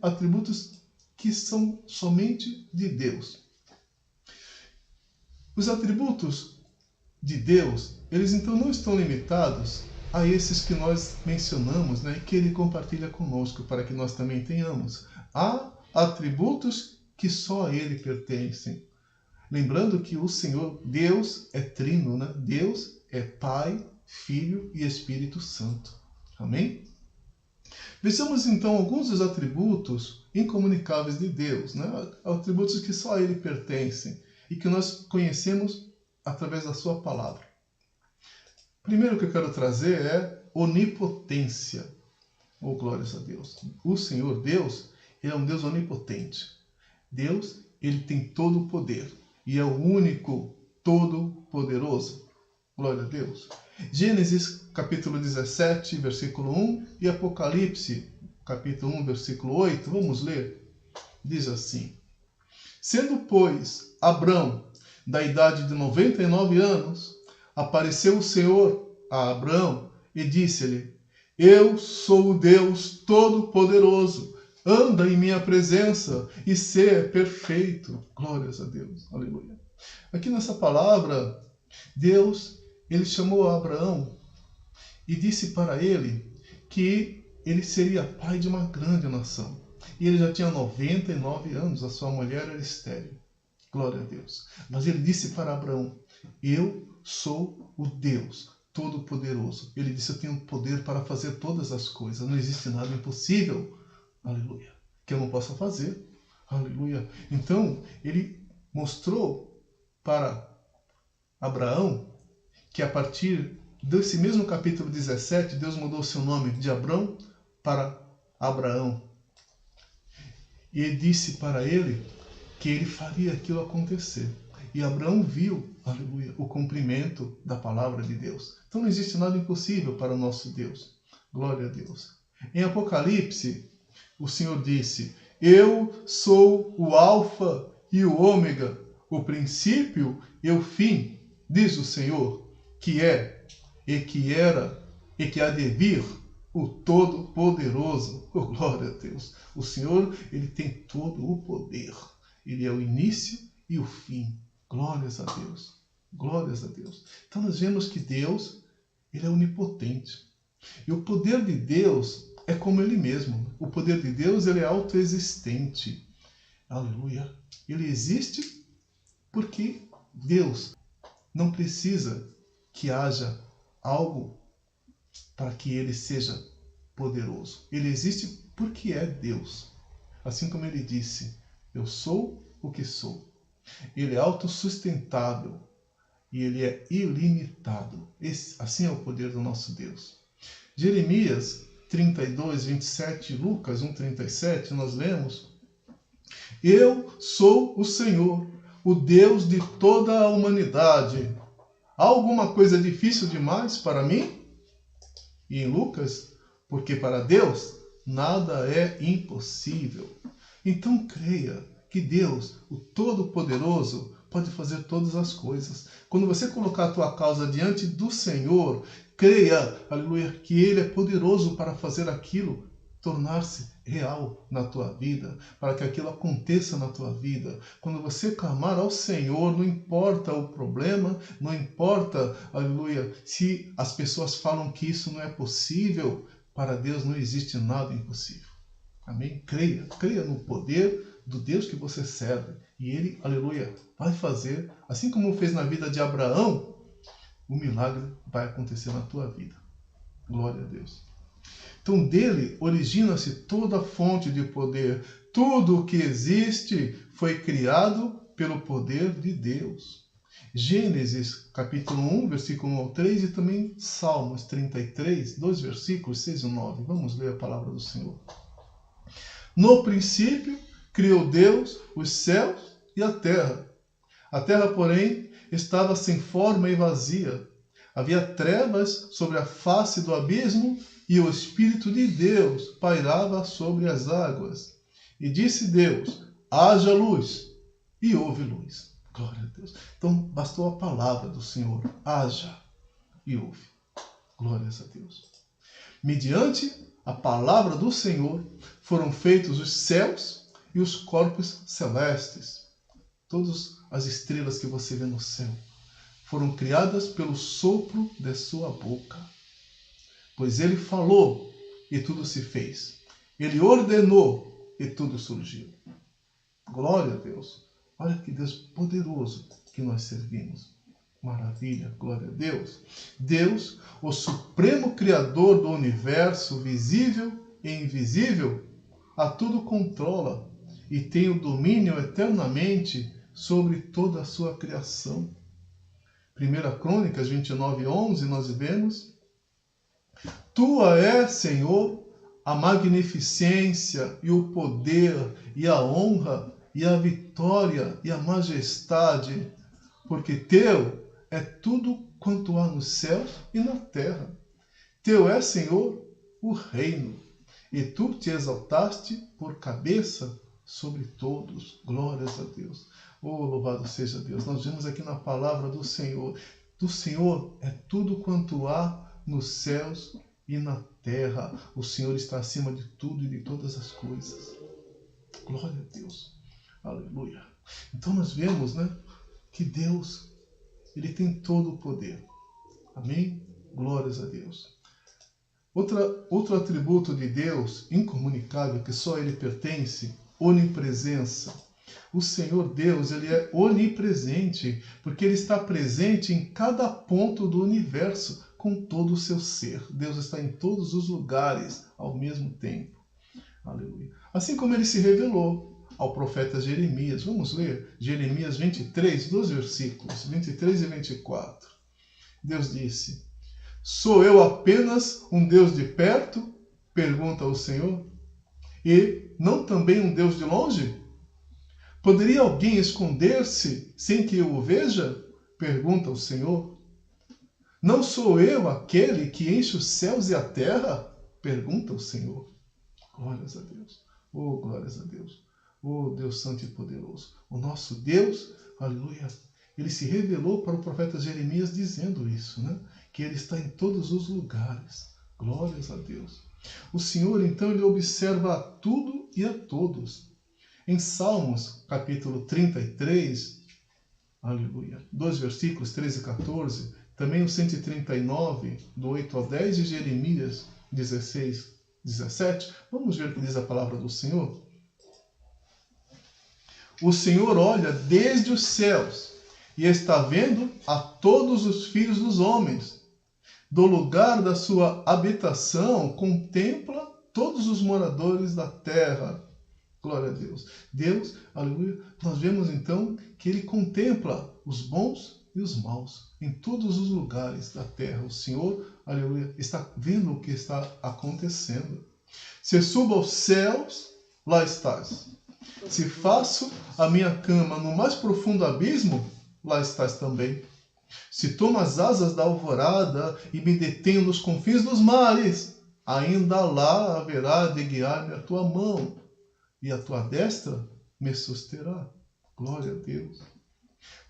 Atributos que são somente de Deus. Os atributos de Deus, eles então não estão limitados a esses que nós mencionamos, né, que Ele compartilha conosco, para que nós também tenhamos. Há atributos que só a Ele pertencem. Lembrando que o Senhor, Deus é trino, né? Deus é Pai, Filho e Espírito Santo. Amém? Vejamos então alguns dos atributos incomunicáveis de Deus, né? Atributos que só a Ele pertencem e que nós conhecemos através da sua palavra. Primeiro que eu quero trazer é onipotência. Oh, glórias a Deus. O Senhor Deus, Ele é um Deus onipotente. Deus, Ele tem todo o poder e é o único todo-poderoso. Glória a Deus. Gênesis capítulo 17, versículo 1 e Apocalipse capítulo 1, versículo 8. Vamos ler. Diz assim: Sendo, pois, Abrão da idade de 99 anos, apareceu o Senhor a Abrão e disse-lhe: Eu sou o Deus Todo-Poderoso. Anda em minha presença e sê perfeito. Glórias a Deus. Aleluia. Aqui nessa palavra, Deus, Ele chamou Abraão e disse para ele que ele seria pai de uma grande nação. E ele já tinha 99 anos, a sua mulher era estéril. Glória a Deus. Mas ele disse para Abraão: Eu sou o Deus Todo-Poderoso. Ele disse: Eu tenho poder para fazer todas as coisas. Não existe nada impossível. Aleluia. Que eu não possa fazer. Aleluia. Então, ele mostrou para Abraão que a partir desse mesmo capítulo 17, Deus mudou seu nome de Abrão para Abraão. E disse para ele que ele faria aquilo acontecer. E Abraão viu, aleluia, o cumprimento da palavra de Deus. Então não existe nada impossível para o nosso Deus. Glória a Deus. Em Apocalipse, o Senhor disse: Eu sou o Alfa e o Ômega, o princípio e o fim, diz o Senhor, que é, e que era, e que há de vir, o Todo-Poderoso. Oh, glória a Deus. O Senhor, Ele tem todo o poder. Ele é o início e o fim. Glórias a Deus. Glórias a Deus. Então nós vemos que Deus, Ele é onipotente. E o poder de Deus é como Ele mesmo. O poder de Deus, Ele é autoexistente. Aleluia. Ele existe porque Deus não precisa que haja algo para que Ele seja poderoso. Ele existe porque é Deus. Assim como Ele disse: Eu sou o que sou. Ele é autossustentável e Ele é ilimitado. Assim é o poder do nosso Deus. Jeremias 32, 27 e Lucas 1, 37, nós lemos: Eu sou o Senhor, o Deus de toda a humanidade. Há alguma coisa difícil demais para mim? E em Lucas: Porque para Deus nada é impossível. Então creia que Deus, o Todo-Poderoso, pode fazer todas as coisas. Quando você colocar a tua causa diante do Senhor, creia, aleluia, que Ele é poderoso para fazer aquilo tornar-se real na tua vida, para que aquilo aconteça na tua vida. Quando você clamar ao Senhor, não importa o problema, não importa, aleluia, se as pessoas falam que isso não é possível, para Deus não existe nada impossível. Amém? Creia no poder do Deus que você serve. E Ele, aleluia, vai fazer, assim como fez na vida de Abraão, o milagre vai acontecer na tua vida. Glória a Deus. Então dele origina-se toda a fonte de poder. Tudo o que existe foi criado pelo poder de Deus. Gênesis capítulo 1, versículo 1 ao 3 e também Salmos 33, 2 versículos 6 e 9. Vamos ler a palavra do Senhor. No princípio criou Deus os céus e a terra. A terra, porém, estava sem forma e vazia. Havia trevas sobre a face do abismo e o Espírito de Deus pairava sobre as águas. E disse Deus, haja luz, e houve luz. Glória a Deus. Então, bastou a palavra do Senhor, haja, e houve. Glórias a Deus. Mediante a palavra do Senhor foram feitos os céus e os corpos celestes. Todas as estrelas que você vê no céu foram criadas pelo sopro de sua boca. Pois ele falou e tudo se fez. Ele ordenou e tudo surgiu. Glória a Deus. Olha que Deus poderoso que nós servimos. Maravilha, glória a Deus. Deus, o supremo criador do universo visível e invisível, a tudo controla e tem o domínio eternamente sobre toda a sua criação. 1 Crônicas 29:11 nós vemos: Tua é, Senhor, a magnificência e o poder e a honra e a vitória e a majestade, porque teu é tudo quanto há nos céus e na terra. Teu é, Senhor, o reino, e tu te exaltaste por cabeça sobre todos. Glórias a Deus. Oh, louvado seja Deus. Nós vemos aqui na palavra do Senhor. Do Senhor é tudo quanto há nos céus e na terra. O Senhor está acima de tudo e de todas as coisas. Glória a Deus. Aleluia. Então nós vemos, que Deus, Ele tem todo o poder. Amém? Glórias a Deus. Outro atributo de Deus, incomunicável, que só Ele pertence, onipresença. O Senhor Deus, Ele é onipresente, porque Ele está presente em cada ponto do universo, com todo o seu ser. Deus está em todos os lugares ao mesmo tempo. Aleluia. Assim como Ele se revelou ao profeta Jeremias. Vamos ler Jeremias 23, 2 versículos, 23 e 24. Deus disse: Sou eu apenas um Deus de perto? Pergunta o Senhor. E não também um Deus de longe? Poderia alguém esconder-se sem que eu o veja? Pergunta o Senhor. Não sou eu aquele que enche os céus e a terra? Pergunta o Senhor. Glórias a Deus. Oh, glórias a Deus. Oh, Deus Santo e Poderoso. O nosso Deus, aleluia, Ele se revelou para o profeta Jeremias dizendo isso, que Ele está em todos os lugares. Glórias a Deus. O Senhor, então, Ele observa a tudo e a todos. Em Salmos, capítulo 33, aleluia, 2 versículos 13 e 14, também o 139, do 8 ao 10, e Jeremias 16, 17. Vamos ver o que diz a palavra do Senhor? O Senhor olha desde os céus e está vendo a todos os filhos dos homens. Do lugar da sua habitação contempla todos os moradores da terra. Glória a Deus. Deus, aleluia, nós vemos então que Ele contempla os bons e os maus em todos os lugares da terra. O Senhor, aleluia, está vendo o que está acontecendo. Se subo aos céus, lá estás. Se faço a minha cama no mais profundo abismo, lá estás também. Se tomo as asas da alvorada e me detenho nos confins dos mares, ainda lá haverá de guiar-me a tua mão, e a tua destra me susterá. Glória a Deus.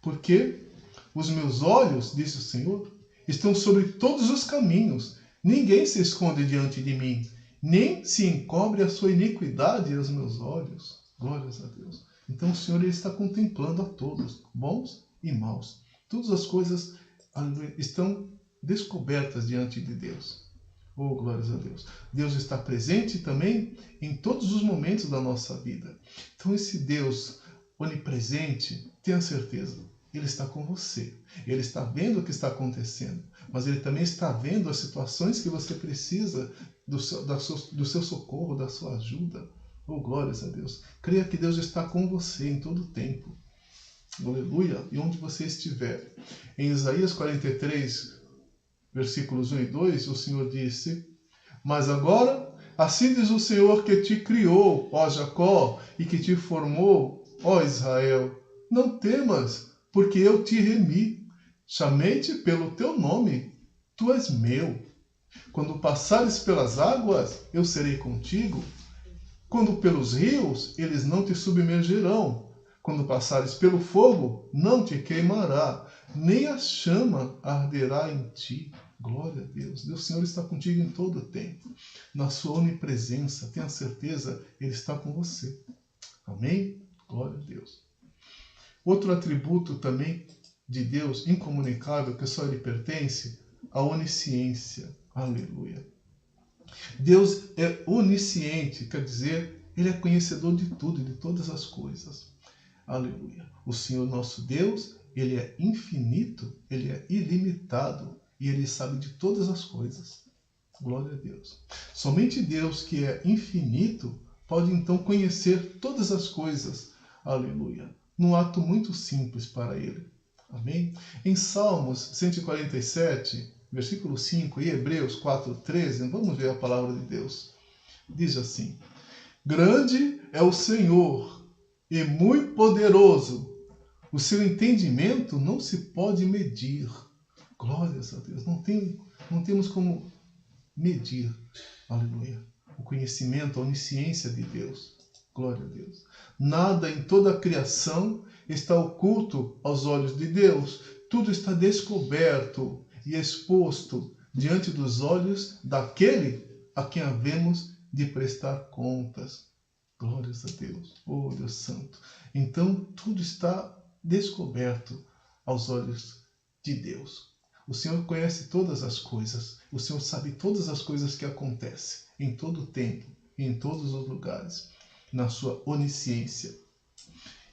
Porque os meus olhos, disse o Senhor, estão sobre todos os caminhos. Ninguém se esconde diante de mim, nem se encobre a sua iniquidade aos meus olhos. Glórias a Deus. Então o Senhor ele está contemplando a todos, bons e maus. Todas as coisas estão descobertas diante de Deus. Oh, glórias a Deus. Deus está presente também em todos os momentos da nossa vida. Então esse Deus onipresente, tenha certeza, Ele está com você. Ele está vendo o que está acontecendo. Mas Ele também está vendo as situações que você precisa do seu socorro, da sua ajuda. Oh, glórias a Deus. Creia que Deus está com você em todo o tempo. Aleluia. E onde você estiver. Em Isaías 43, versículos 1 e 2, o Senhor disse: Mas agora, assim diz o Senhor que te criou, ó Jacó, e que te formou, ó Israel. Não temas, porque eu te remi. Chamei-te pelo teu nome. Tu és meu. Quando passares pelas águas, eu serei contigo. Quando pelos rios, eles não te submergirão. Quando passares pelo fogo, não te queimará, nem a chama arderá em ti. Glória a Deus. O Senhor está contigo em todo o tempo. Na sua onipresença, tenha certeza, Ele está com você. Amém? Glória a Deus. Outro atributo também de Deus incomunicável, que só Ele pertence, a onisciência. Aleluia. Deus é onisciente, quer dizer, Ele é conhecedor de tudo, de todas as coisas. Aleluia. O Senhor nosso Deus, Ele é infinito, Ele é ilimitado e Ele sabe de todas as coisas. Glória a Deus. Somente Deus, que é infinito, pode então conhecer todas as coisas. Aleluia. Num ato muito simples para Ele. Amém? Em Salmos 147, versículo 5 e Hebreus 4:13, vamos ver a palavra de Deus. Diz assim: Grande é o Senhor e muito poderoso. O seu entendimento não se pode medir. Glórias a Deus. Não temos como medir. Aleluia. O conhecimento, a onisciência de Deus. Glória a Deus. Nada em toda a criação está oculto aos olhos de Deus. Tudo está descoberto e exposto diante dos olhos daquele a quem havemos de prestar contas. Glórias a Deus. Oh, Deus Santo. Então, tudo está descoberto aos olhos de Deus. O Senhor conhece todas as coisas. O Senhor sabe todas as coisas que acontecem em todo o tempo e em todos os lugares, na sua onisciência.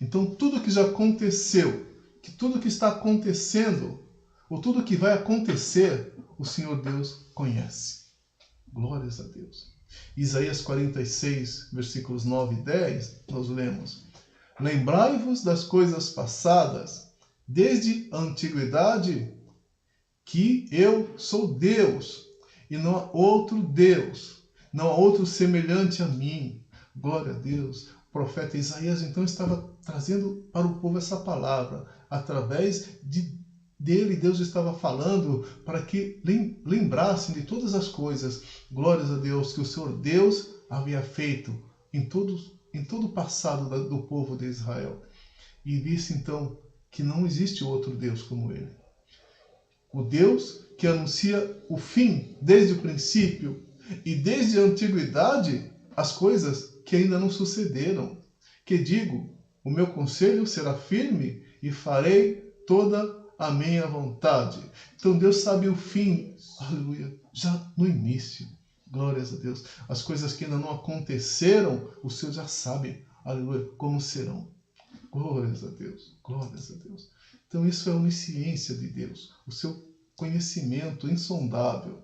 Então, tudo que já aconteceu, tudo que está acontecendo, ou tudo que vai acontecer, o Senhor Deus conhece. Glórias a Deus. Isaías 46, versículos 9 e 10, nós lemos: Lembrai-vos das coisas passadas, desde a antiguidade, que eu sou Deus, e não há outro Deus, não há outro semelhante a mim. Glória a Deus. O profeta Isaías então estava trazendo para o povo essa palavra. Através dele, Deus estava falando para que lembrassem de todas as coisas. Glórias a Deus, que o Senhor Deus havia feito em todo o passado do povo de Israel. E disse então que não existe outro Deus como ele. O Deus que anuncia o fim desde o princípio e desde a antiguidade as coisas que ainda não sucederam. Que digo, o meu conselho será firme e farei toda a minha vontade. Então Deus sabe o fim, aleluia, já no início. Glórias a Deus. As coisas que ainda não aconteceram, o Senhor já sabe, aleluia, como serão. Glórias a Deus, glórias a Deus. Então isso é a onisciência de Deus, o seu conhecimento insondável.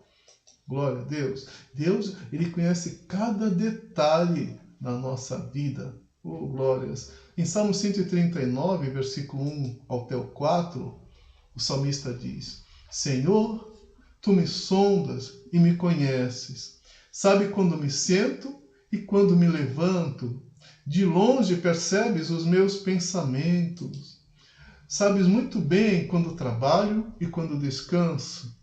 Glória a Deus. Deus, Ele conhece cada detalhe na nossa vida. Oh, glórias. Em Salmo 139, versículo 1 até o 4, o salmista diz: Senhor, Tu me sondas e me conheces. Sabe quando me sento e quando me levanto. De longe percebes os meus pensamentos. Sabes muito bem quando trabalho e quando descanso.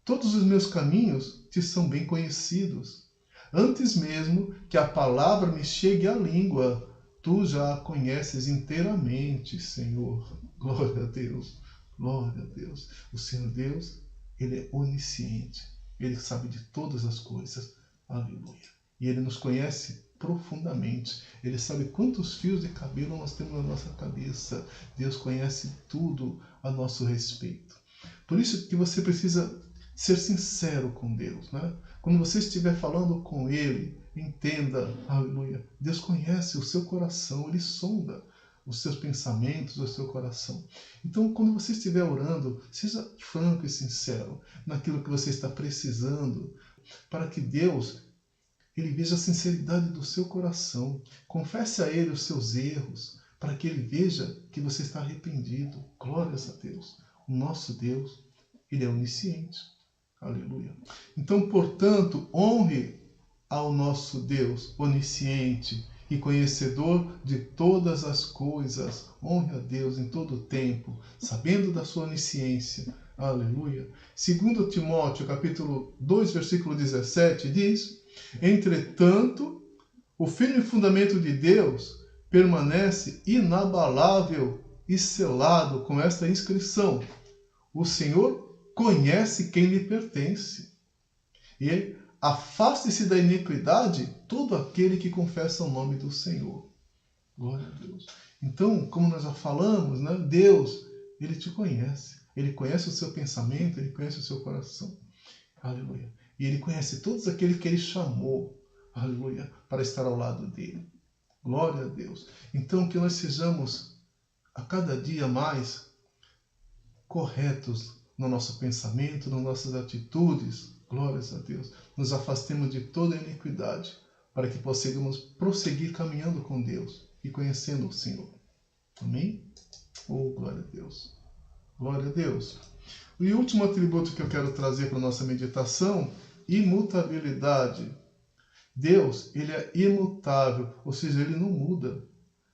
Todos os meus caminhos te são bem conhecidos. Antes mesmo que a palavra me chegue à língua, tu já a conheces inteiramente, Senhor. Glória a Deus. Glória a Deus. O Senhor Deus, Ele é onisciente. Ele sabe de todas as coisas. Aleluia. E Ele nos conhece profundamente. Ele sabe quantos fios de cabelo nós temos na nossa cabeça. Deus conhece tudo a nosso respeito. Por isso que você precisa ser sincero com Deus, né? Quando você estiver falando com Ele, entenda, aleluia, Deus conhece o seu coração, Ele sonda os seus pensamentos, o seu coração. Então, quando você estiver orando, seja franco e sincero naquilo que você está precisando, para que Deus, Ele veja a sinceridade do seu coração. Confesse a Ele os seus erros, para que Ele veja que você está arrependido. Glórias a Deus. O nosso Deus, Ele é onisciente. Aleluia. Então, portanto, honre ao nosso Deus onisciente e conhecedor de todas as coisas. Honre a Deus em todo o tempo, sabendo da sua onisciência. Aleluia. 2 Timóteo, capítulo 2, versículo 17, diz: entretanto, o firme fundamento de Deus permanece inabalável e selado com esta inscrição: o Senhor conhece quem lhe pertence. E afaste-se da iniquidade todo aquele que confessa o nome do Senhor. Glória a Deus. Então, como nós já falamos, né? Deus, Ele te conhece. Ele conhece o seu pensamento, Ele conhece o seu coração. Aleluia. E Ele conhece todos aqueles que Ele chamou, aleluia, para estar ao lado dEle. Glória a Deus. Então, que nós sejamos a cada dia mais corretos no nosso pensamento, nas nossas atitudes. Glórias a Deus. Nos afastemos de toda iniquidade, para que possamos prosseguir caminhando com Deus e conhecendo o Senhor. Amém? Oh, glória a Deus. Glória a Deus. E o último atributo que eu quero trazer para a nossa meditação: imutabilidade. Deus, Ele é imutável, ou seja, Ele não muda.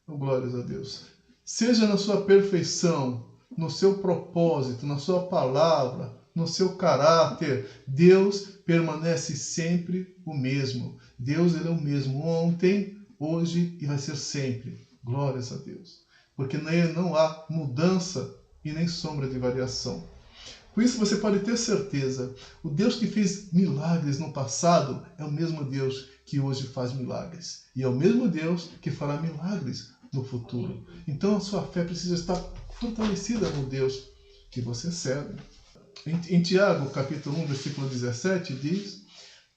Oh, glórias a Deus. Seja na sua perfeição, no seu propósito, na sua palavra, no seu caráter, Deus permanece sempre o mesmo. Deus, Ele é o mesmo ontem, hoje e vai ser sempre. Glórias a Deus. Porque nele não há mudança e nem sombra de variação. Com isso você pode ter certeza, o Deus que fez milagres no passado é o mesmo Deus que hoje faz milagres. E é o mesmo Deus que fará milagres no futuro. Então a sua fé precisa estar fortalecida no Deus que você serve. Em Tiago, capítulo 1, versículo 17, diz: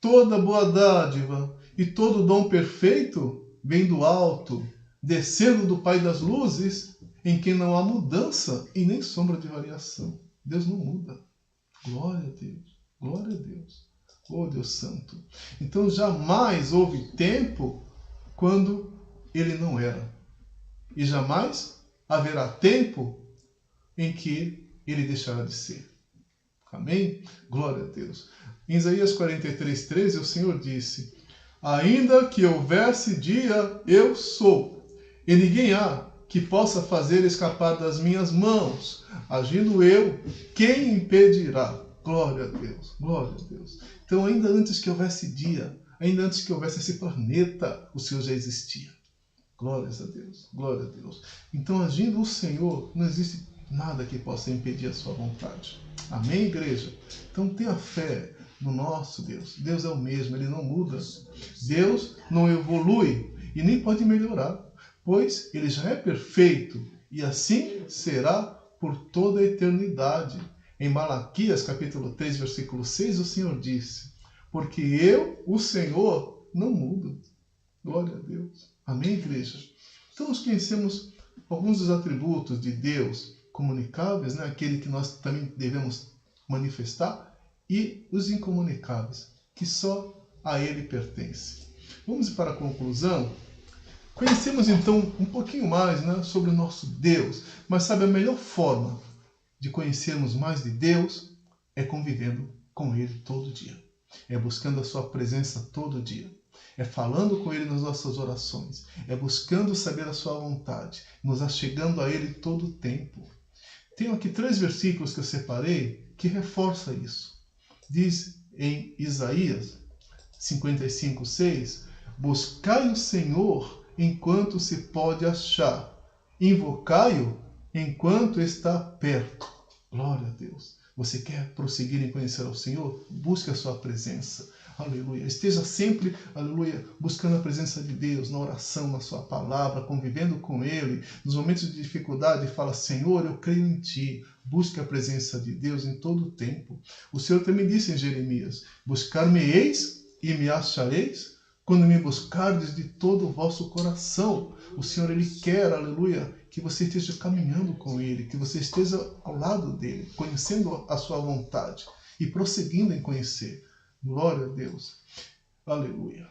toda boa dádiva e todo dom perfeito vem do alto, descendo do Pai das luzes, em quem não há mudança e nem sombra de variação. Deus não muda. Glória a Deus. Glória a Deus. Oh, Deus Santo. Então jamais houve tempo quando Ele não era. E jamais haverá tempo em que Ele deixará de ser. Amém? Glória a Deus. Em Isaías 43:13, o Senhor disse: ainda que houvesse dia, eu sou, e ninguém há que possa fazer escapar das minhas mãos. Agindo eu, quem impedirá? Glória a Deus, glória a Deus. Então, ainda antes que houvesse dia, ainda antes que houvesse esse planeta, o Senhor já existia. Glórias a Deus, glória a Deus. Então, agindo o Senhor, não existe nada que possa impedir a sua vontade. Amém, igreja? Então, tenha fé no nosso Deus. Deus é o mesmo, Ele não muda. Deus não evolui e nem pode melhorar, pois Ele já é perfeito e assim será por toda a eternidade. Em Malaquias, capítulo 3, versículo 6, o Senhor disse: porque eu, o Senhor, não mudo. Glória a Deus. Amém, igreja? Então, nós conhecemos alguns dos atributos de Deus comunicáveis, né? Aquele que nós também devemos manifestar, e os incomunicáveis, que só a Ele pertencem. Vamos para a conclusão. Conhecemos então um pouquinho mais, né, sobre o nosso Deus, mas sabe, a melhor forma de conhecermos mais de Deus é convivendo com Ele todo dia, é buscando a sua presença todo dia, é falando com Ele nas nossas orações, é buscando saber a sua vontade, nos achegando a Ele todo o tempo. Tenho aqui 3 versículos que eu separei que reforçam isso. Diz em Isaías 55:6: buscai o Senhor enquanto se pode achar, invocai-o enquanto está perto. Glória a Deus. Você quer prosseguir em conhecer ao Senhor? Busque a sua presença. Aleluia. Esteja sempre, aleluia, buscando a presença de Deus, na oração, na sua palavra, convivendo com Ele. Nos momentos de dificuldade, fala: Senhor, eu creio em Ti. Busque a presença de Deus em todo o tempo. O Senhor também disse em Jeremias: buscar-me-eis e me achareis, quando me buscardes de todo o vosso coração. O Senhor, Ele quer, aleluia, que você esteja caminhando com Ele, que você esteja ao lado dEle, conhecendo a sua vontade e prosseguindo em conhecer. Glória a Deus. Aleluia.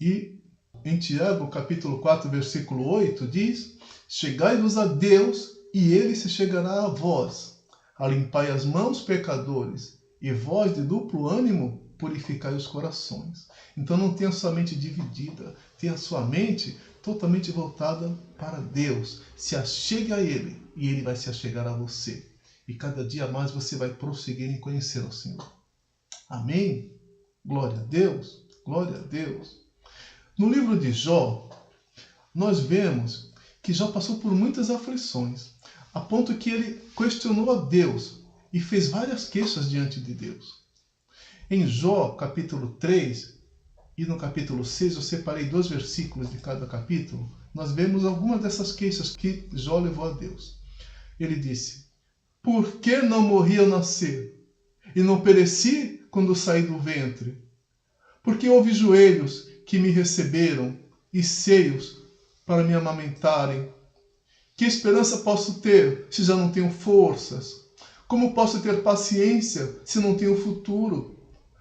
E em Tiago, capítulo 4, versículo 8, diz: chegai-vos a Deus, e Ele se chegará a vós. Alimpai as mãos, pecadores, e vós, de duplo ânimo, purificai os corações. Então não tenha sua mente dividida, tenha sua mente totalmente voltada para Deus. Se achegue a Ele, e Ele vai se achegar a você. E cada dia mais você vai prosseguir em conhecer o Senhor. Amém? Glória a Deus, glória a Deus. No livro de Jó, nós vemos que Jó passou por muitas aflições, a ponto que ele questionou a Deus e fez várias queixas diante de Deus. Em Jó, capítulo 3 e no capítulo 6, eu separei 2 versículos de cada capítulo, nós vemos algumas dessas queixas que Jó levou a Deus. Ele disse: por que não morri ao nascer e não pereci quando saí do ventre? Porque houve joelhos que me receberam e seios para me amamentarem. Que esperança posso ter se já não tenho forças? Como posso ter paciência se não tenho futuro?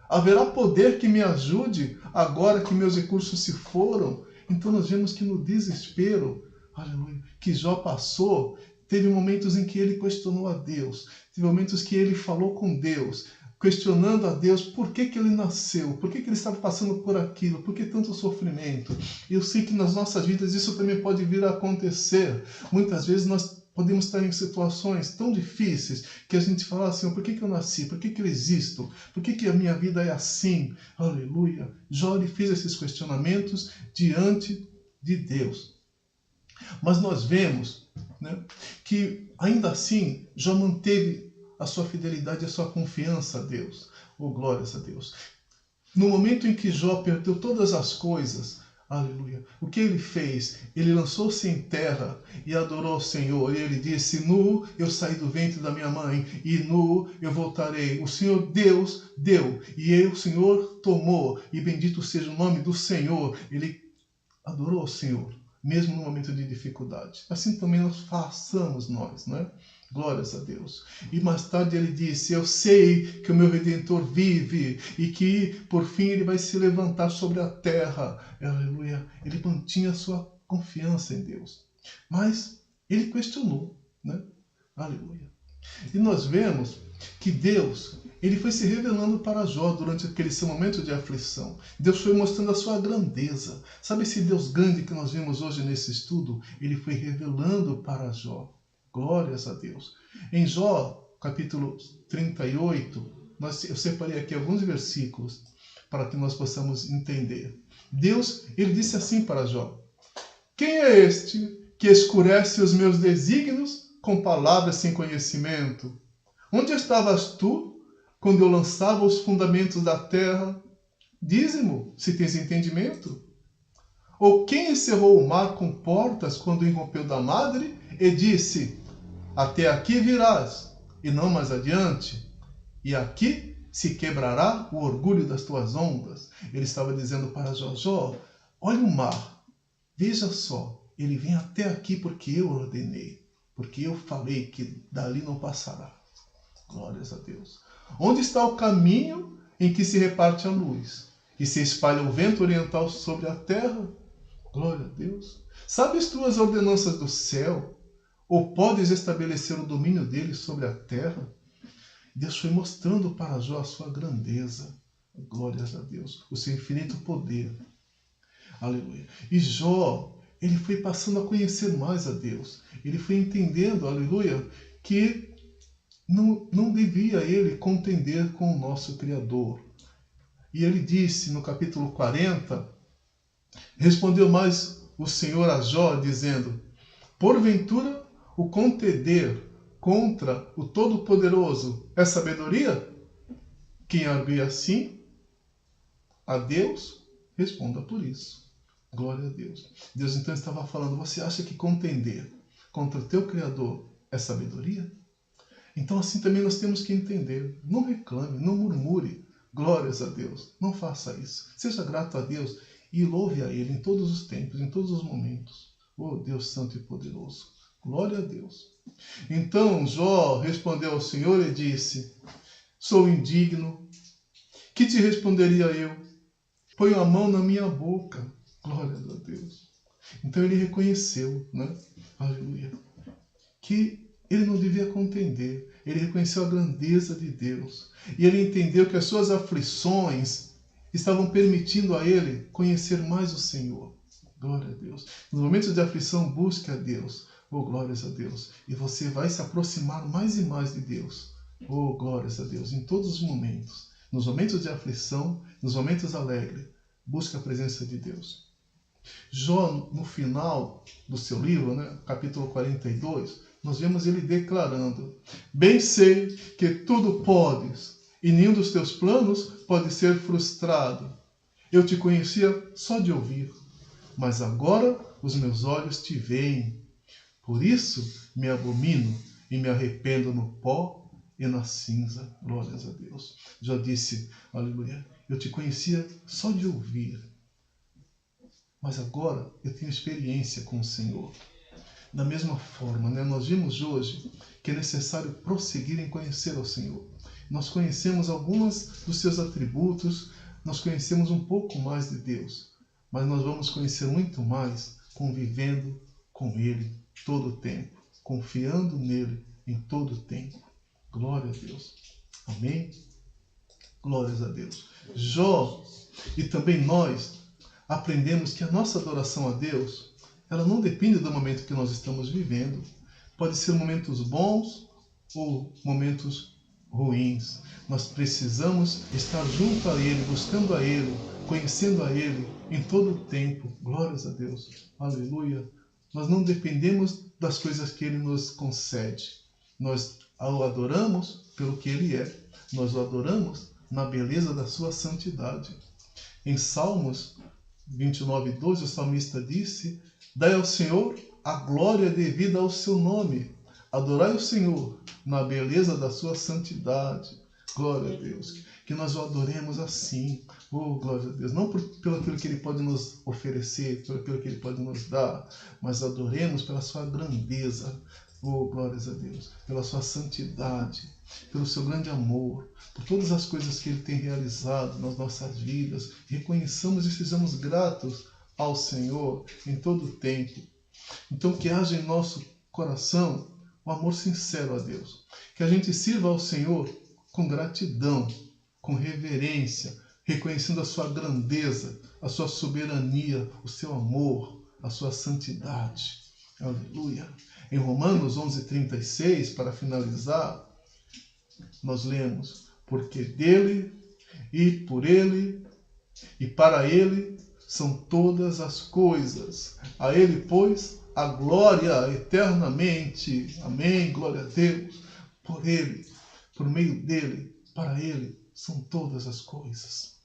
Haverá poder que me ajude agora que meus recursos se foram? Então nós vemos que no desespero, aleluia, que Jó passou, teve momentos em que ele questionou a Deus, teve momentos que ele falou com Deus, questionando a Deus por que ele nasceu, por que ele estava passando por aquilo, por que tanto sofrimento. Eu sei que nas nossas vidas isso também pode vir a acontecer. Muitas vezes nós podemos estar em situações tão difíceis que a gente fala assim: por que eu nasci? Por que eu existo? Por que a minha vida é assim? Aleluia. Jó fez esses questionamentos diante de Deus. Mas nós vemos, né, que ainda assim Jó manteve a sua fidelidade e a sua confiança a Deus. Oh, glórias a Deus. No momento em que Jó perdeu todas as coisas, aleluia, o que ele fez? Ele lançou-se em terra e adorou ao Senhor. E ele disse: nu eu saí do ventre da minha mãe, e nu eu voltarei. O Senhor Deus deu, e o Senhor tomou, e bendito seja o nome do Senhor. Ele adorou ao Senhor, mesmo no momento de dificuldade. Assim também nós façamos nós, não é? Glórias a Deus. E mais tarde ele disse: eu sei que o meu Redentor vive e que por fim ele vai se levantar sobre a terra. Aleluia. Ele mantinha a sua confiança em Deus. Mas ele questionou, né? Aleluia. E nós vemos que Deus, ele foi se revelando para Jó durante aquele seu momento de aflição. Deus foi mostrando a sua grandeza. Sabe esse Deus grande que nós vemos hoje nesse estudo? Ele foi revelando para Jó. Glórias a Deus. Em Jó, capítulo 38, eu separei aqui alguns versículos para que nós possamos entender. Deus, ele disse assim para Jó: quem é este que escurece os meus desígnios com palavras sem conhecimento? Onde estavas tu quando eu lançava os fundamentos da terra? Dize-mo, se tens entendimento. Ou quem encerrou o mar com portas quando o irrompeu da madre e disse: até aqui virás, e não mais adiante, e aqui se quebrará o orgulho das tuas ondas. Ele estava dizendo para Jó: olha o mar, veja só, ele vem até aqui porque eu ordenei, porque eu falei que dali não passará. Glórias a Deus. Onde está o caminho em que se reparte a luz e se espalha o vento oriental sobre a terra? Glória a Deus. Sabes tu as ordenanças do céu? Ou podes estabelecer o domínio dele sobre a terra? Deus foi mostrando para Jó a sua grandeza. Glórias a Deus. O seu infinito poder. Aleluia. E Jó, ele foi passando a conhecer mais a Deus. Ele foi entendendo, aleluia, que não devia ele contender com o nosso Criador. E ele disse no capítulo 40, respondeu mais o Senhor a Jó, dizendo: porventura o contender contra o Todo-Poderoso é sabedoria? Quem argue assim a Deus, responda por isso. Glória a Deus. Deus então estava falando, você acha que contender contra o teu Criador é sabedoria? Então assim também nós temos que entender. Não reclame, não murmure. Glórias a Deus. Não faça isso. Seja grato a Deus e louve a Ele em todos os tempos, em todos os momentos. Oh Deus Santo e Poderoso. Glória a Deus. Então Jó respondeu ao Senhor e disse, sou indigno. Que te responderia eu? Ponho a mão na minha boca. Glória a Deus. Então ele reconheceu, né? Aleluia. Que ele não devia contender. Ele reconheceu a grandeza de Deus. E ele entendeu que as suas aflições estavam permitindo a ele conhecer mais o Senhor. Glória a Deus. Nos momentos de aflição, busque a Deus. Oh, glórias a Deus. E você vai se aproximar mais e mais de Deus. Oh, glórias a Deus. Em todos os momentos. Nos momentos de aflição, nos momentos alegres. Busque a presença de Deus. Jó, no final do seu livro, né, capítulo 42, nós vemos ele declarando, bem sei que tudo podes, e nenhum dos teus planos pode ser frustrado. Eu te conhecia só de ouvir, mas agora os meus olhos te veem. Por isso me abomino e me arrependo no pó e na cinza. Glórias a Deus. Jó disse, aleluia, eu te conhecia só de ouvir, mas agora eu tenho experiência com o Senhor. Da mesma forma, né, nós vimos hoje que é necessário prosseguir em conhecer ao Senhor. Nós conhecemos alguns dos seus atributos, nós conhecemos um pouco mais de Deus, mas nós vamos conhecer muito mais convivendo com Ele todo o tempo, confiando nele em todo o tempo. Glória a Deus. Amém? Glórias a Deus. Jó e também nós aprendemos que a nossa adoração a Deus, ela não depende do momento que nós estamos vivendo. Pode ser momentos bons ou momentos ruins. Nós precisamos estar junto a Ele, buscando a Ele, conhecendo a Ele em todo o tempo. Glórias a Deus. Aleluia. Nós não dependemos das coisas que Ele nos concede. Nós o adoramos pelo que Ele é. Nós o adoramos na beleza da sua santidade. Em Salmos 29:12, o salmista disse, dai ao Senhor a glória devida ao seu nome. Adorai o Senhor na beleza da sua santidade. Glória a Deus. Que nós o adoremos assim. Oh, glória a Deus. Não pelo aquilo que Ele pode nos oferecer, pelo aquilo que Ele pode nos dar, mas adoremos pela sua grandeza. Oh, glórias a Deus. Pela sua santidade, pelo seu grande amor, por todas as coisas que Ele tem realizado nas nossas vidas. Reconheçamos e sejamos gratos ao Senhor em todo o tempo. Então que haja em nosso coração o amor sincero a Deus. Que a gente sirva ao Senhor com gratidão, com reverência, reconhecendo a sua grandeza, a sua soberania, o seu amor, a sua santidade. Aleluia. Em Romanos 11:36, para finalizar, nós lemos, porque dele e por ele e para ele são todas as coisas. A ele, pois, a glória eternamente. Amém. Glória a Deus. Por ele, por meio dele, para ele são todas as coisas.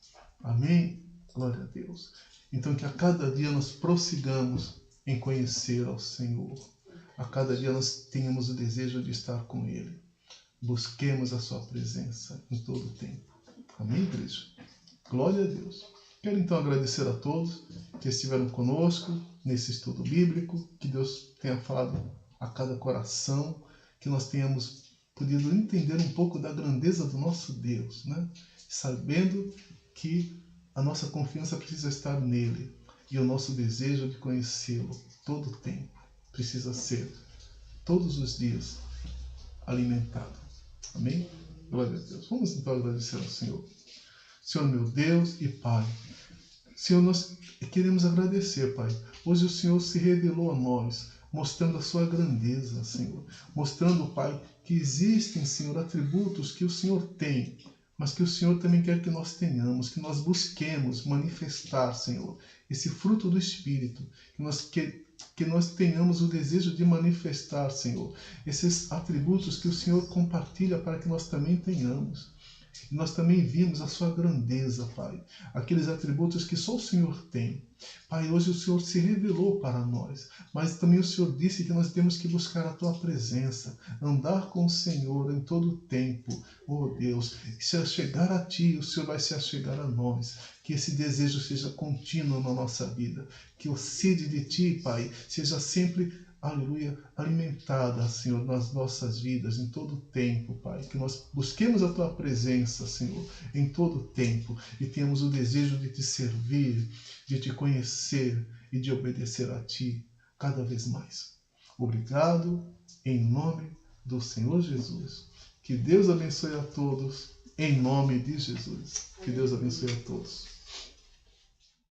Amém. Glória a Deus. Então que a cada dia nós prossigamos em conhecer ao Senhor. A cada dia nós tenhamos o desejo de estar com Ele. Busquemos a sua presença em todo o tempo. Amém, igreja? Glória a Deus. Quero então agradecer a todos que estiveram conosco nesse estudo bíblico. Que Deus tenha falado a cada coração. Que nós tenhamos podido entender um pouco da grandeza do nosso Deus, né? Sabendo que a nossa confiança precisa estar nele. E o nosso desejo de conhecê-lo todo o tempo precisa ser, todos os dias, alimentado. Amém? Glória a Deus. Vamos então agradecer ao Senhor. Senhor meu Deus e Pai, Senhor, nós queremos agradecer, Pai. Hoje o Senhor se revelou a nós, mostrando a sua grandeza, Senhor. Mostrando, Pai, que existem, Senhor, atributos que o Senhor tem, mas que o Senhor também quer que nós tenhamos, que nós busquemos manifestar, Senhor, esse fruto do Espírito, que nós que nós tenhamos o desejo de manifestar, Senhor, esses atributos que o Senhor compartilha para que nós também tenhamos. E nós também vimos a sua grandeza, Pai, aqueles atributos que só o Senhor tem. Pai, hoje o Senhor se revelou para nós, mas também o Senhor disse que nós temos que buscar a Tua presença, andar com o Senhor em todo o tempo. Oh Deus, se chegar a Ti, o Senhor vai se achegar a nós. Que esse desejo seja contínuo na nossa vida, que o sede de Ti, Pai, seja sempre, aleluia, alimentada, Senhor, nas nossas vidas, em todo o tempo, Pai. Que nós busquemos a Tua presença, Senhor, em todo o tempo e tenhamos o desejo de Te servir, de Te conhecer e de obedecer a Ti cada vez mais. Obrigado, em nome do Senhor Jesus. Que Deus abençoe a todos, em nome de Jesus. Que Deus abençoe a todos.